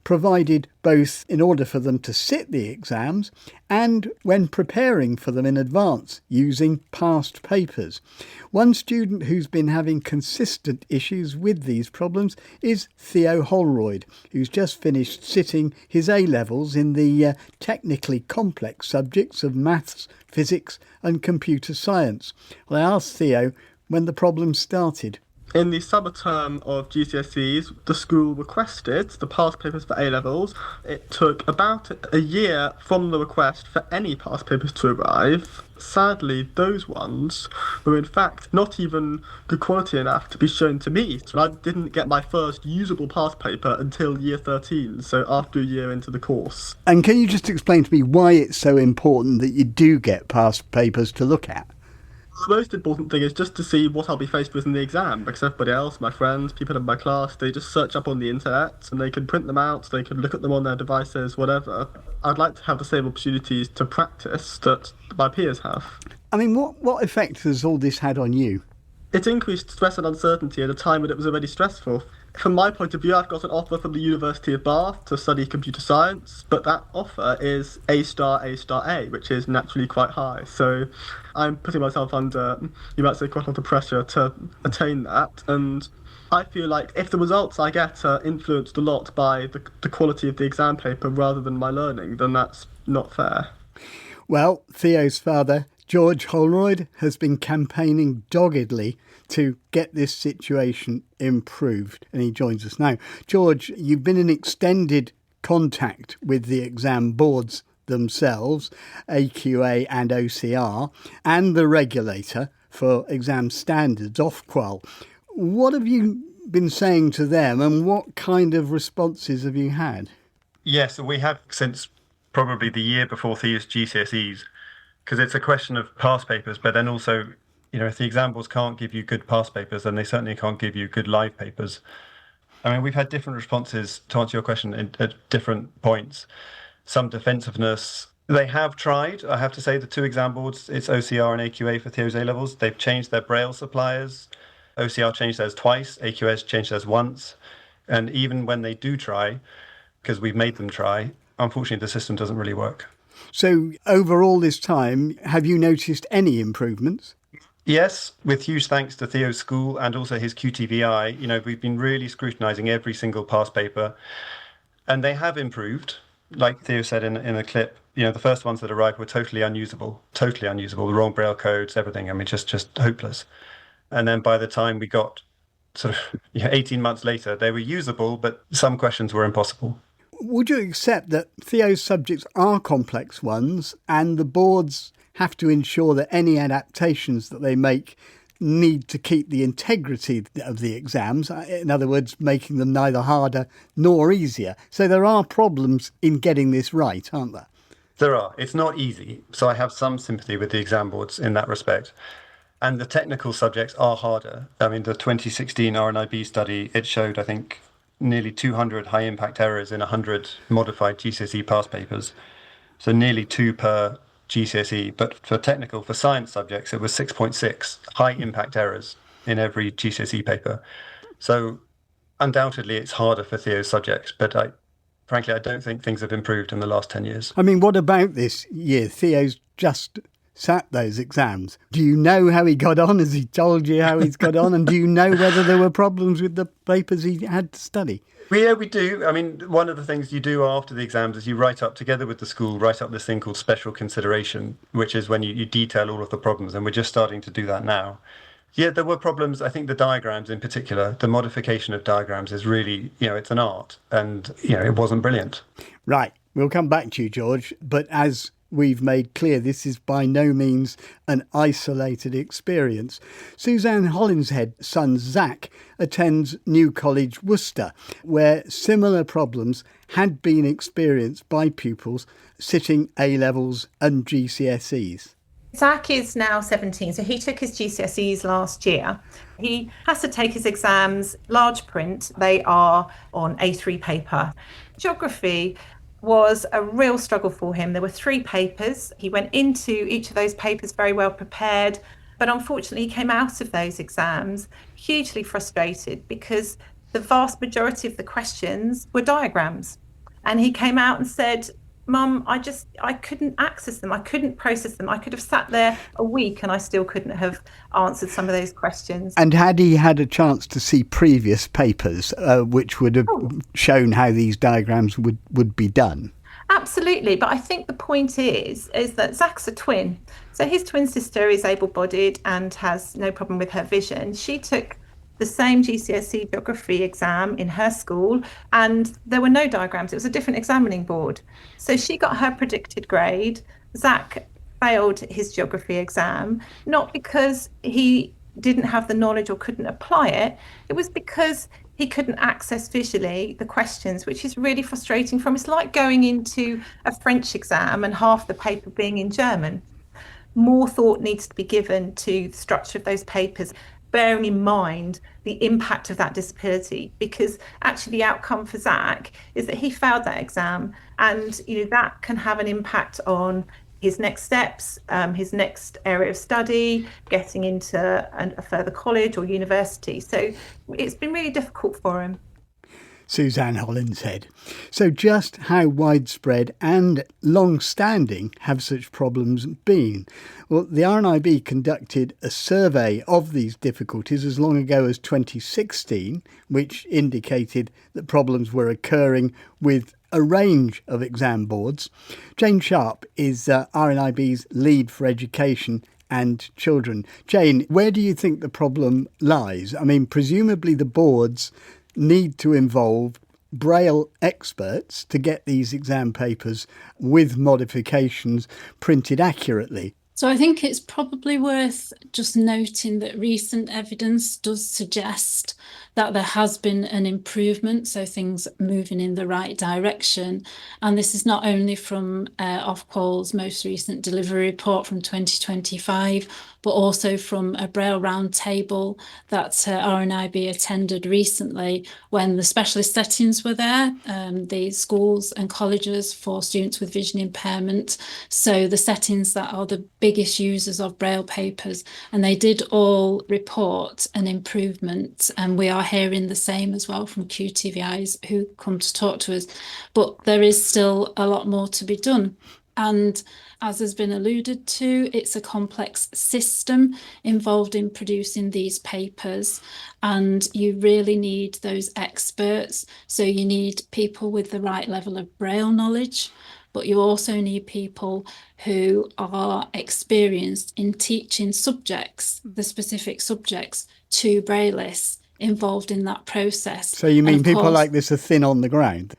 provided both in order for them to sit the exams and when preparing for them in advance using past papers. One student who's been having consistent issues with these problems is Theo Holroyd, who's just finished sitting his A-levels in the technically complex subjects of maths, physics and computer science. Well, I asked Theo when the problem started. In the summer term of GCSEs, the school requested the past papers for A-levels. It took about a year from the request for any past papers to arrive. Sadly, those ones were in fact not even good quality enough to be shown to me. So I didn't get my first usable past paper until year 13, so after a year into the course. And can you just explain to me why it's so important that you do get past papers to look at? The most important thing is just to see what I'll be faced with in the exam, because everybody else, my friends, people in my class, they just search up on the internet and they can print them out, they can look at them on their devices, whatever. I'd like to have the same opportunities to practice that my peers have. I mean, what effect has all this had on you? It increased stress and uncertainty at a time when it was already stressful. From my point of view, I've got an offer from the University of Bath to study computer science, but that offer is A star, A star, A, which is naturally quite high. So I'm putting myself under, you might say, quite a lot of pressure to attain that. And I feel like if the results I get are influenced a lot by the quality of the exam paper rather than my learning, then that's not fair. Well, Theo's father, George Holroyd, has been campaigning doggedly to get this situation improved, and he joins us now. George, you've been in extended contact with the exam boards themselves, AQA and OCR, and the regulator for exam standards, Ofqual. What have you been saying to them and what kind of responses have you had? Yes, we have since probably the year before Theo's GCSEs, because it's a question of past papers, but then also, you know, if the exam boards can't give you good past papers, then they certainly can't give you good live papers. I mean, we've had different responses, to answer your question, at different points. Some defensiveness. They have tried, I have to say, the two exam boards, it's OCR and AQA for Theo's A-levels. They've changed their braille suppliers. OCR changed theirs twice, AQA has changed theirs once. And even when they do try, because we've made them try, unfortunately the system doesn't really work. So over all this time, have you noticed any improvements? Yes, with huge thanks to Theo's school and also his QTVI, you know, we've been really scrutinising every single past paper and they have improved. Like Theo said in a clip, you know, the first ones that arrived were totally unusable, the wrong braille codes, everything. I mean, just hopeless. And then by the time we got sort of 18 months later, they were usable, but some questions were impossible. would you accept that Theo's subjects are complex ones and the boards have to ensure that any adaptations that they make need to keep the integrity of the exams, in other words, making them neither harder nor easier? So there are problems in getting this right, aren't there? There are. It's not easy. So I have some sympathy with the exam boards in that respect. And the technical subjects are harder. I mean, the 2016 RNIB study, it showed, I think, nearly 200 high impact errors in 100 modified GCSE pass papers. So nearly 2 per GCSE. But for science subjects, it was 6.6 high impact errors in every GCSE paper. So undoubtedly, it's harder for Theo's subjects. But frankly, I don't think things have improved in the last 10 years. I mean, what about this year? Theo's just sat those exams. Do you know how he got on? Has he told you how he's got on? And do you know whether there were problems with the papers he had to study? Yeah, we do. I mean, one of the things you do after the exams is you write up, together with the school, write up this thing called special consideration, which is when you detail all of the problems. And we're just starting to do that now. Yeah, there were problems. I think the diagrams in particular, the modification of diagrams is really, it's an art. And, it wasn't brilliant. Right. We'll come back to you, George. But as we've made clear, this is by no means an isolated experience. Suzanne Hollinshead's son Zach attends New College, Worcester, where similar problems had been experienced by pupils sitting A-levels and GCSEs. Zach is now 17, so he took his GCSEs last year. He has to take his exams large print. They are on A3 paper. Geography was a real struggle for him. There were 3 papers. He went into each of those papers very well prepared, but unfortunately he came out of those exams hugely frustrated because the vast majority of the questions were diagrams. And he came out and said, Mum, I couldn't access them. I couldn't process them. I could have sat there a week and I still couldn't have answered some of those questions. And had he had a chance to see previous papers, which would have shown how these diagrams would be done? Absolutely. But I think the point is that Zach's a twin. So his twin sister is able-bodied and has no problem with her vision. She took the same GCSE geography exam in her school and there were no diagrams. It was a different examining board. So she got her predicted grade. Zach failed his geography exam, not because he didn't have the knowledge or couldn't apply it. It was because he couldn't access visually the questions, which is really frustrating for him. It's like going into a French exam and half the paper being in German. More thought needs to be given to the structure of those papers, bearing in mind the impact of that disability, because actually the outcome for Zach is that he failed that exam, and that can have an impact on his next steps, his next area of study, getting into a further college or university. So it's been really difficult for him. Suzanne Hollinshead. So just how widespread and long-standing have such problems been? Well, the RNIB conducted a survey of these difficulties as long ago as 2016, which indicated that problems were occurring with a range of exam boards. Jane Sharp is RNIB's lead for education and children. Jane, where do you think the problem lies? I mean, presumably the boards need to involve Braille experts to get these exam papers with modifications printed accurately. So I think it's probably worth just noting that recent evidence does suggest that there has been an improvement, so things moving in the right direction. And this is not only from Ofqual's most recent delivery report from 2025, but also from a Braille roundtable that RNIB attended recently when the specialist settings were there, the schools and colleges for students with vision impairment. So the settings that are the biggest users of Braille papers, and they did all report an improvement, and we are hearing the same as well from QTVIs who come to talk to us. But there is still a lot more to be done. And as has been alluded to, it's a complex system involved in producing these papers, and you really need those experts. So you need people with the right level of Braille knowledge, but you also need people who are experienced in teaching subjects, the specific subjects, to Braillists involved in that process. So you mean people like this are thin on the ground?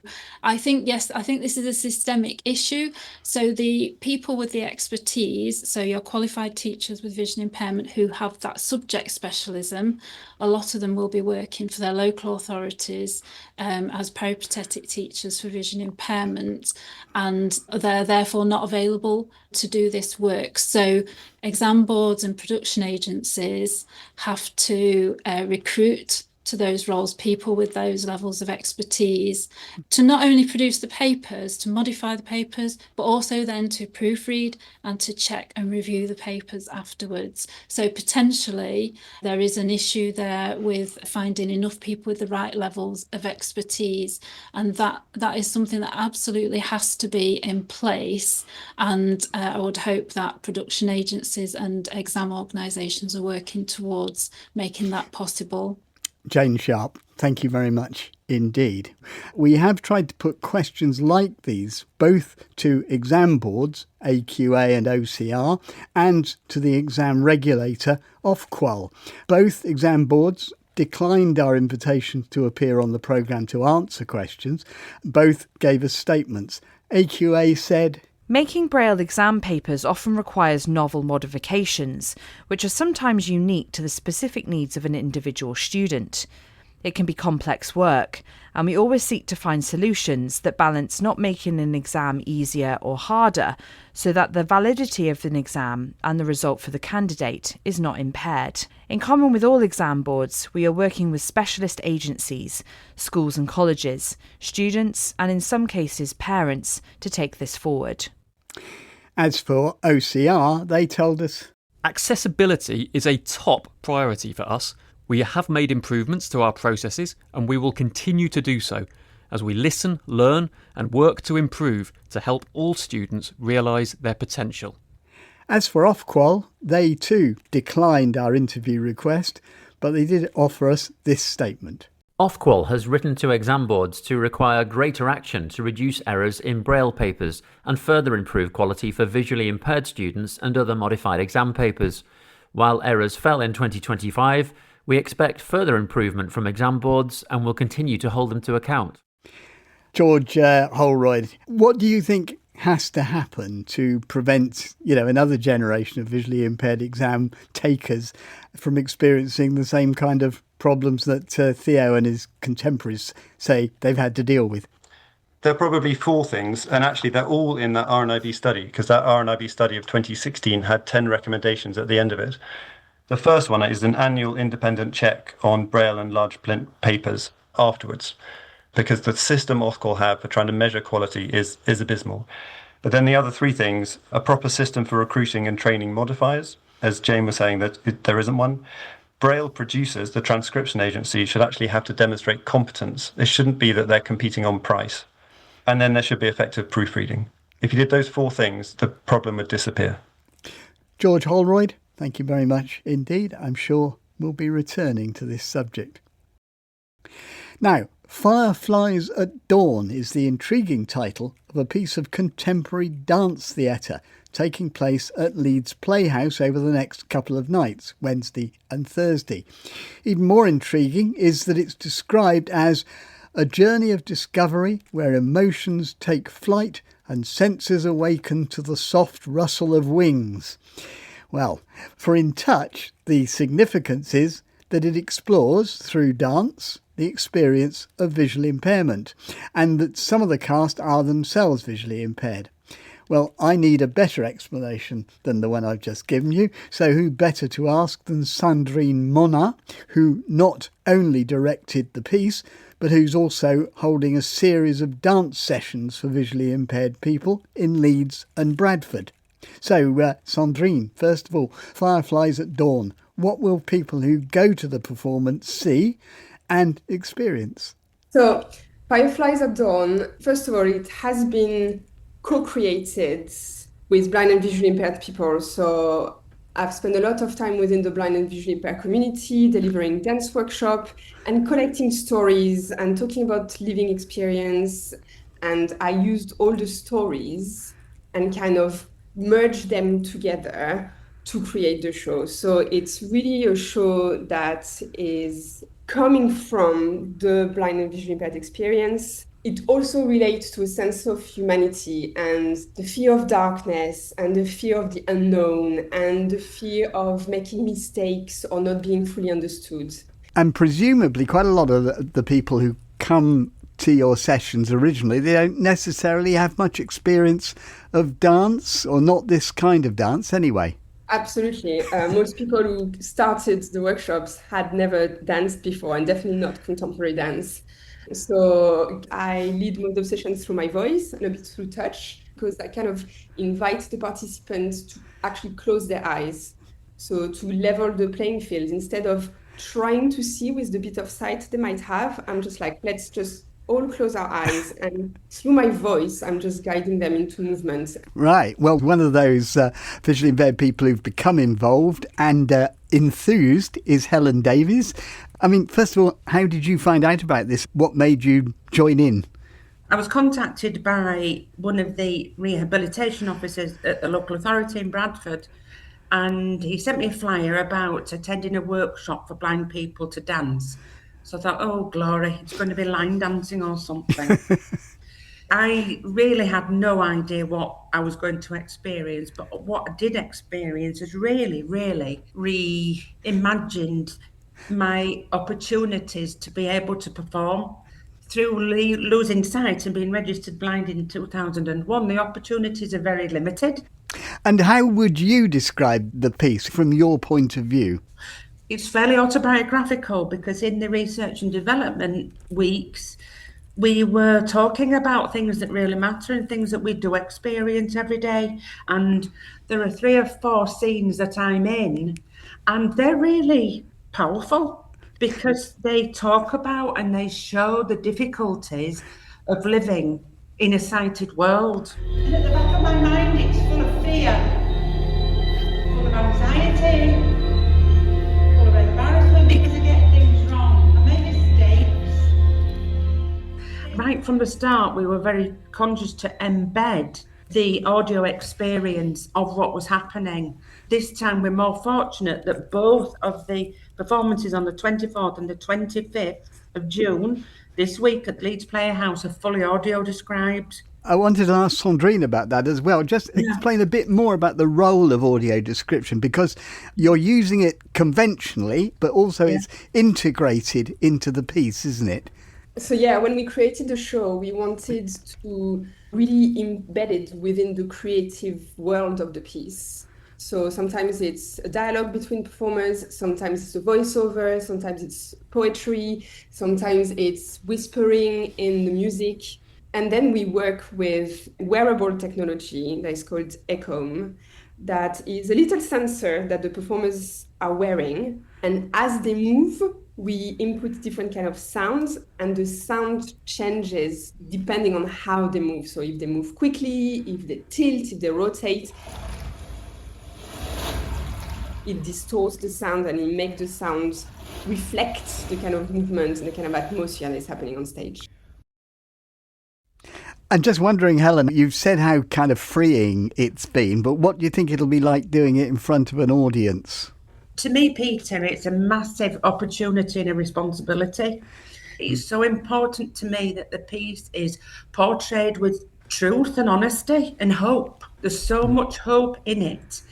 I think this is a systemic issue. So the people with the expertise, so your qualified teachers with vision impairment who have that subject specialism, a lot of them will be working for their local authorities as peripatetic teachers for vision impairment, and they're therefore not available to do this work. So exam boards and production agencies have to recruit to those roles people with those levels of expertise to not only produce the papers, to modify the papers, but also then to proofread and to check and review the papers afterwards. So potentially there is an issue there with finding enough people with the right levels of expertise, and that is something that absolutely has to be in place. And I would hope that production agencies and exam organisations are working towards making that possible. Jane Sharp, thank you very much indeed. We have tried to put questions like these both to exam boards, AQA and OCR, and to the exam regulator, Ofqual. Both exam boards declined our invitation to appear on the programme to answer questions. Both gave us statements. AQA said, "Making Braille exam papers often requires novel modifications, which are sometimes unique to the specific needs of an individual student. It can be complex work, and we always seek to find solutions that balance not making an exam easier or harder, so that the validity of an exam and the result for the candidate is not impaired. In common with all exam boards, we are working with specialist agencies, schools and colleges, students, and in some cases parents, to take this forward." As for OCR, they told us, "Accessibility is a top priority for us. We have made improvements to our processes and we will continue to do so as we listen, learn and work to improve to help all students realise their potential." As for Ofqual, they too declined our interview request, but they did offer us this statement. Ofqual has written to exam boards to require greater action to reduce errors in Braille papers and further improve quality for visually impaired students and other modified exam papers. While errors fell in 2025, we expect further improvement from exam boards and will continue to hold them to account. George Holroyd, what do you think has to happen to prevent, another generation of visually impaired exam takers from experiencing the same kind of problems that Theo and his contemporaries say they've had to deal with? There are probably four things, and actually they're all in that RNIB study, because that RNIB study of 2016 had 10 recommendations at the end of it. The first one is an annual independent check on Braille and large print papers afterwards, because the system Ofqual have for trying to measure quality is abysmal. But then the other three things, a proper system for recruiting and training modifiers, as Jane was saying that there isn't one. Braille producers, the transcription agency, should actually have to demonstrate competence. It shouldn't be that they're competing on price. And then there should be effective proofreading. If you did those four things, the problem would disappear. George Holroyd, thank you very much indeed. I'm sure we'll be returning to this subject. Now, Fireflies at Dawn is the intriguing title of a piece of contemporary dance theatre taking place at Leeds Playhouse over the next couple of nights, Wednesday and Thursday. Even more intriguing is that it's described as a journey of discovery where emotions take flight and senses awaken to the soft rustle of wings. Well, for In Touch, the significance is that it explores, through dance, the experience of visual impairment, and that some of the cast are themselves visually impaired. Well, I need a better explanation than the one I've just given you, so who better to ask than Sandrine Mona, who not only directed the piece, but who's also holding a series of dance sessions for visually impaired people in Leeds and Bradford. So, Sandrine, first of all, Fireflies at Dawn, what will people who go to the performance see and experience? So, Fireflies at Dawn, first of all, it has been co-created with blind and visually impaired people. So I've spent a lot of time within the blind and visually impaired community, delivering dance workshop and collecting stories and talking about living experience. And I used all the stories and kind of merged them together to create the show. So it's really a show that is coming from the blind and visually impaired experience. it also relates to a sense of humanity and the fear of darkness and the fear of the unknown and the fear of making mistakes or not being fully understood. And presumably quite a lot of the people who come to your sessions originally, they don't necessarily have much experience of dance, or not this kind of dance anyway. Absolutely. Most people who started the workshops had never danced before, and definitely not contemporary dance. So I lead most of the sessions through my voice and a bit through touch, because I kind of invite the participants to actually close their eyes. So to level the playing field, instead of trying to see with the bit of sight they might have, I'm just like, let's just all close our eyes, and through my voice, I'm just guiding them into movement. Right. Well, one of those visually impaired people who've become involved and enthused is Helen Davies. I mean, first of all, how did you find out about this? What made you join in? I was contacted by one of the rehabilitation officers at the local authority in Bradford, and he sent me a flyer about attending a workshop for blind people to dance. So I thought, oh, glory, it's going to be line dancing or something. I really had no idea what I was going to experience, but what I did experience is really reimagined my opportunities to be able to perform. Through losing sight and being registered blind in 2001, the opportunities are very limited. And how would you describe the piece from your point of view? It's fairly autobiographical, because in the research and development weeks, we were talking about things that really matter and things that we do experience every day. And there are 3 or 4 scenes that I'm in, and they're really powerful because they talk about and they show the difficulties of living in a sighted world. And at the back of my mind, it's full of fear, full of anxiety, full of embarrassment because I get things wrong. I make mistakes. Right from the start, we were very conscious to embed the audio experience of what was happening. This time we're more fortunate that both of the performances on the 24th and the 25th of June this week at Leeds Playhouse are fully audio described. I wanted to ask Sandrine about that as well. Just explain a bit more about the role of audio description, because you're using it conventionally, but also it's integrated into the piece, isn't it? So yeah, when we created the show, we wanted to really embed it within the creative world of the piece. So sometimes it's a dialogue between performers, sometimes it's a voiceover, sometimes it's poetry, sometimes it's whispering in the music. And then we work with wearable technology that is called Ecom, that is a little sensor that the performers are wearing. And as they move, we input different kind of sounds, and the sound changes depending on how they move. So if they move quickly, if they tilt, if they rotate, it distorts the sound and it makes the sound reflect the kind of movement and the kind of atmosphere that is happening on stage. I'm just wondering, Helen, you've said how kind of freeing it's been, but what do you think it'll be like doing it in front of an audience? To me, Peter, it's a massive opportunity and a responsibility. It's so important to me that the piece is portrayed with truth and honesty and hope. There's so much hope in it.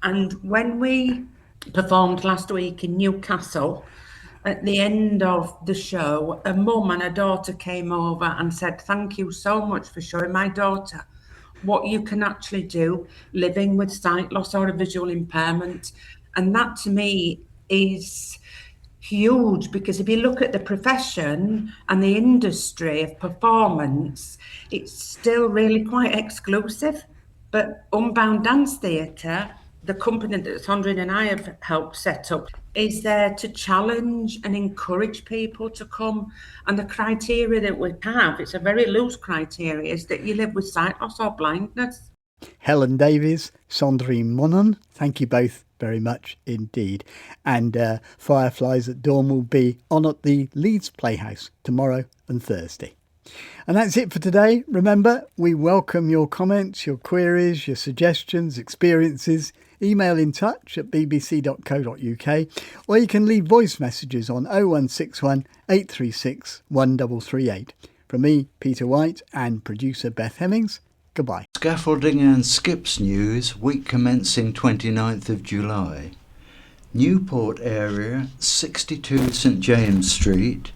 And when we performed last week in Newcastle, at the end of the show, a mum and a daughter came over and said, "Thank you so much for showing my daughter what you can actually do living with sight loss or a visual impairment." And that to me is huge, because if you look at the profession and the industry of performance, it's still really quite exclusive. But Unbound Dance Theatre, the company that Sandrine and I have helped set up, is there to challenge and encourage people to come. And the criteria that we have, it's a very loose criteria, is that you live with sight loss or blindness. Helen Davies, Sandrine Monon, thank you both very much indeed. And Fireflies at Dawn will be on at the Leeds Playhouse tomorrow and Thursday. And that's it for today. Remember, we welcome your comments, your queries, your suggestions, experiences. Email in touch at bbc.co.uk, or you can leave voice messages on 0161 836 1338. From me, Peter White, and producer Beth Hemmings, goodbye. Scaffolding and Skips News, week commencing 29th of July. Newport area, 62 St James Street.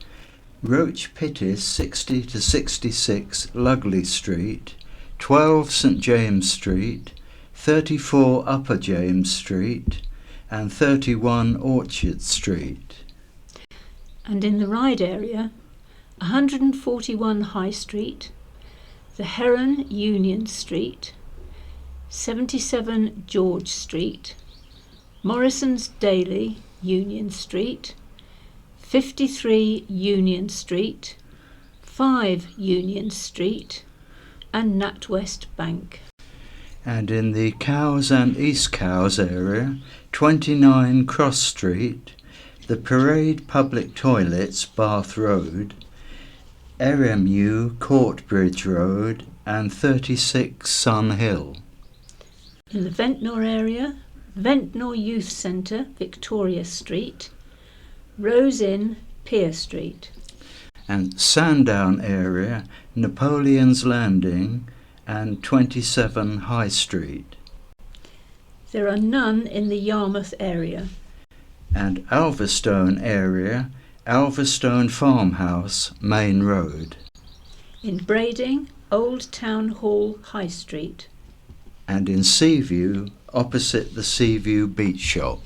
Roach Pittis, 60 to 66 Lugley Street. 12 St James Street. 34 Upper James Street. And 31 Orchard Street. And in the Ryde area, 141 High Street, the Heron Union Street, 77 George Street, Morrison's Daily Union Street, 53 Union Street, 5 Union Street, and NatWest Bank. And in the Cowes and East Cowes area, 29 Cross Street, the Parade Public Toilets, Bath Road, RMU, Courtbridge Road, and 36 Sun Hill. In the Ventnor area, Ventnor Youth Centre, Victoria Street, Rose Inn, Pier Street. And Sandown area, Napoleon's Landing, and 27 High Street. There are none in the Yarmouth area. And Alverstone area, Alverstone Farmhouse, Main Road. In Brading, Old Town Hall, High Street. And in Seaview, opposite the Seaview Beach Shop.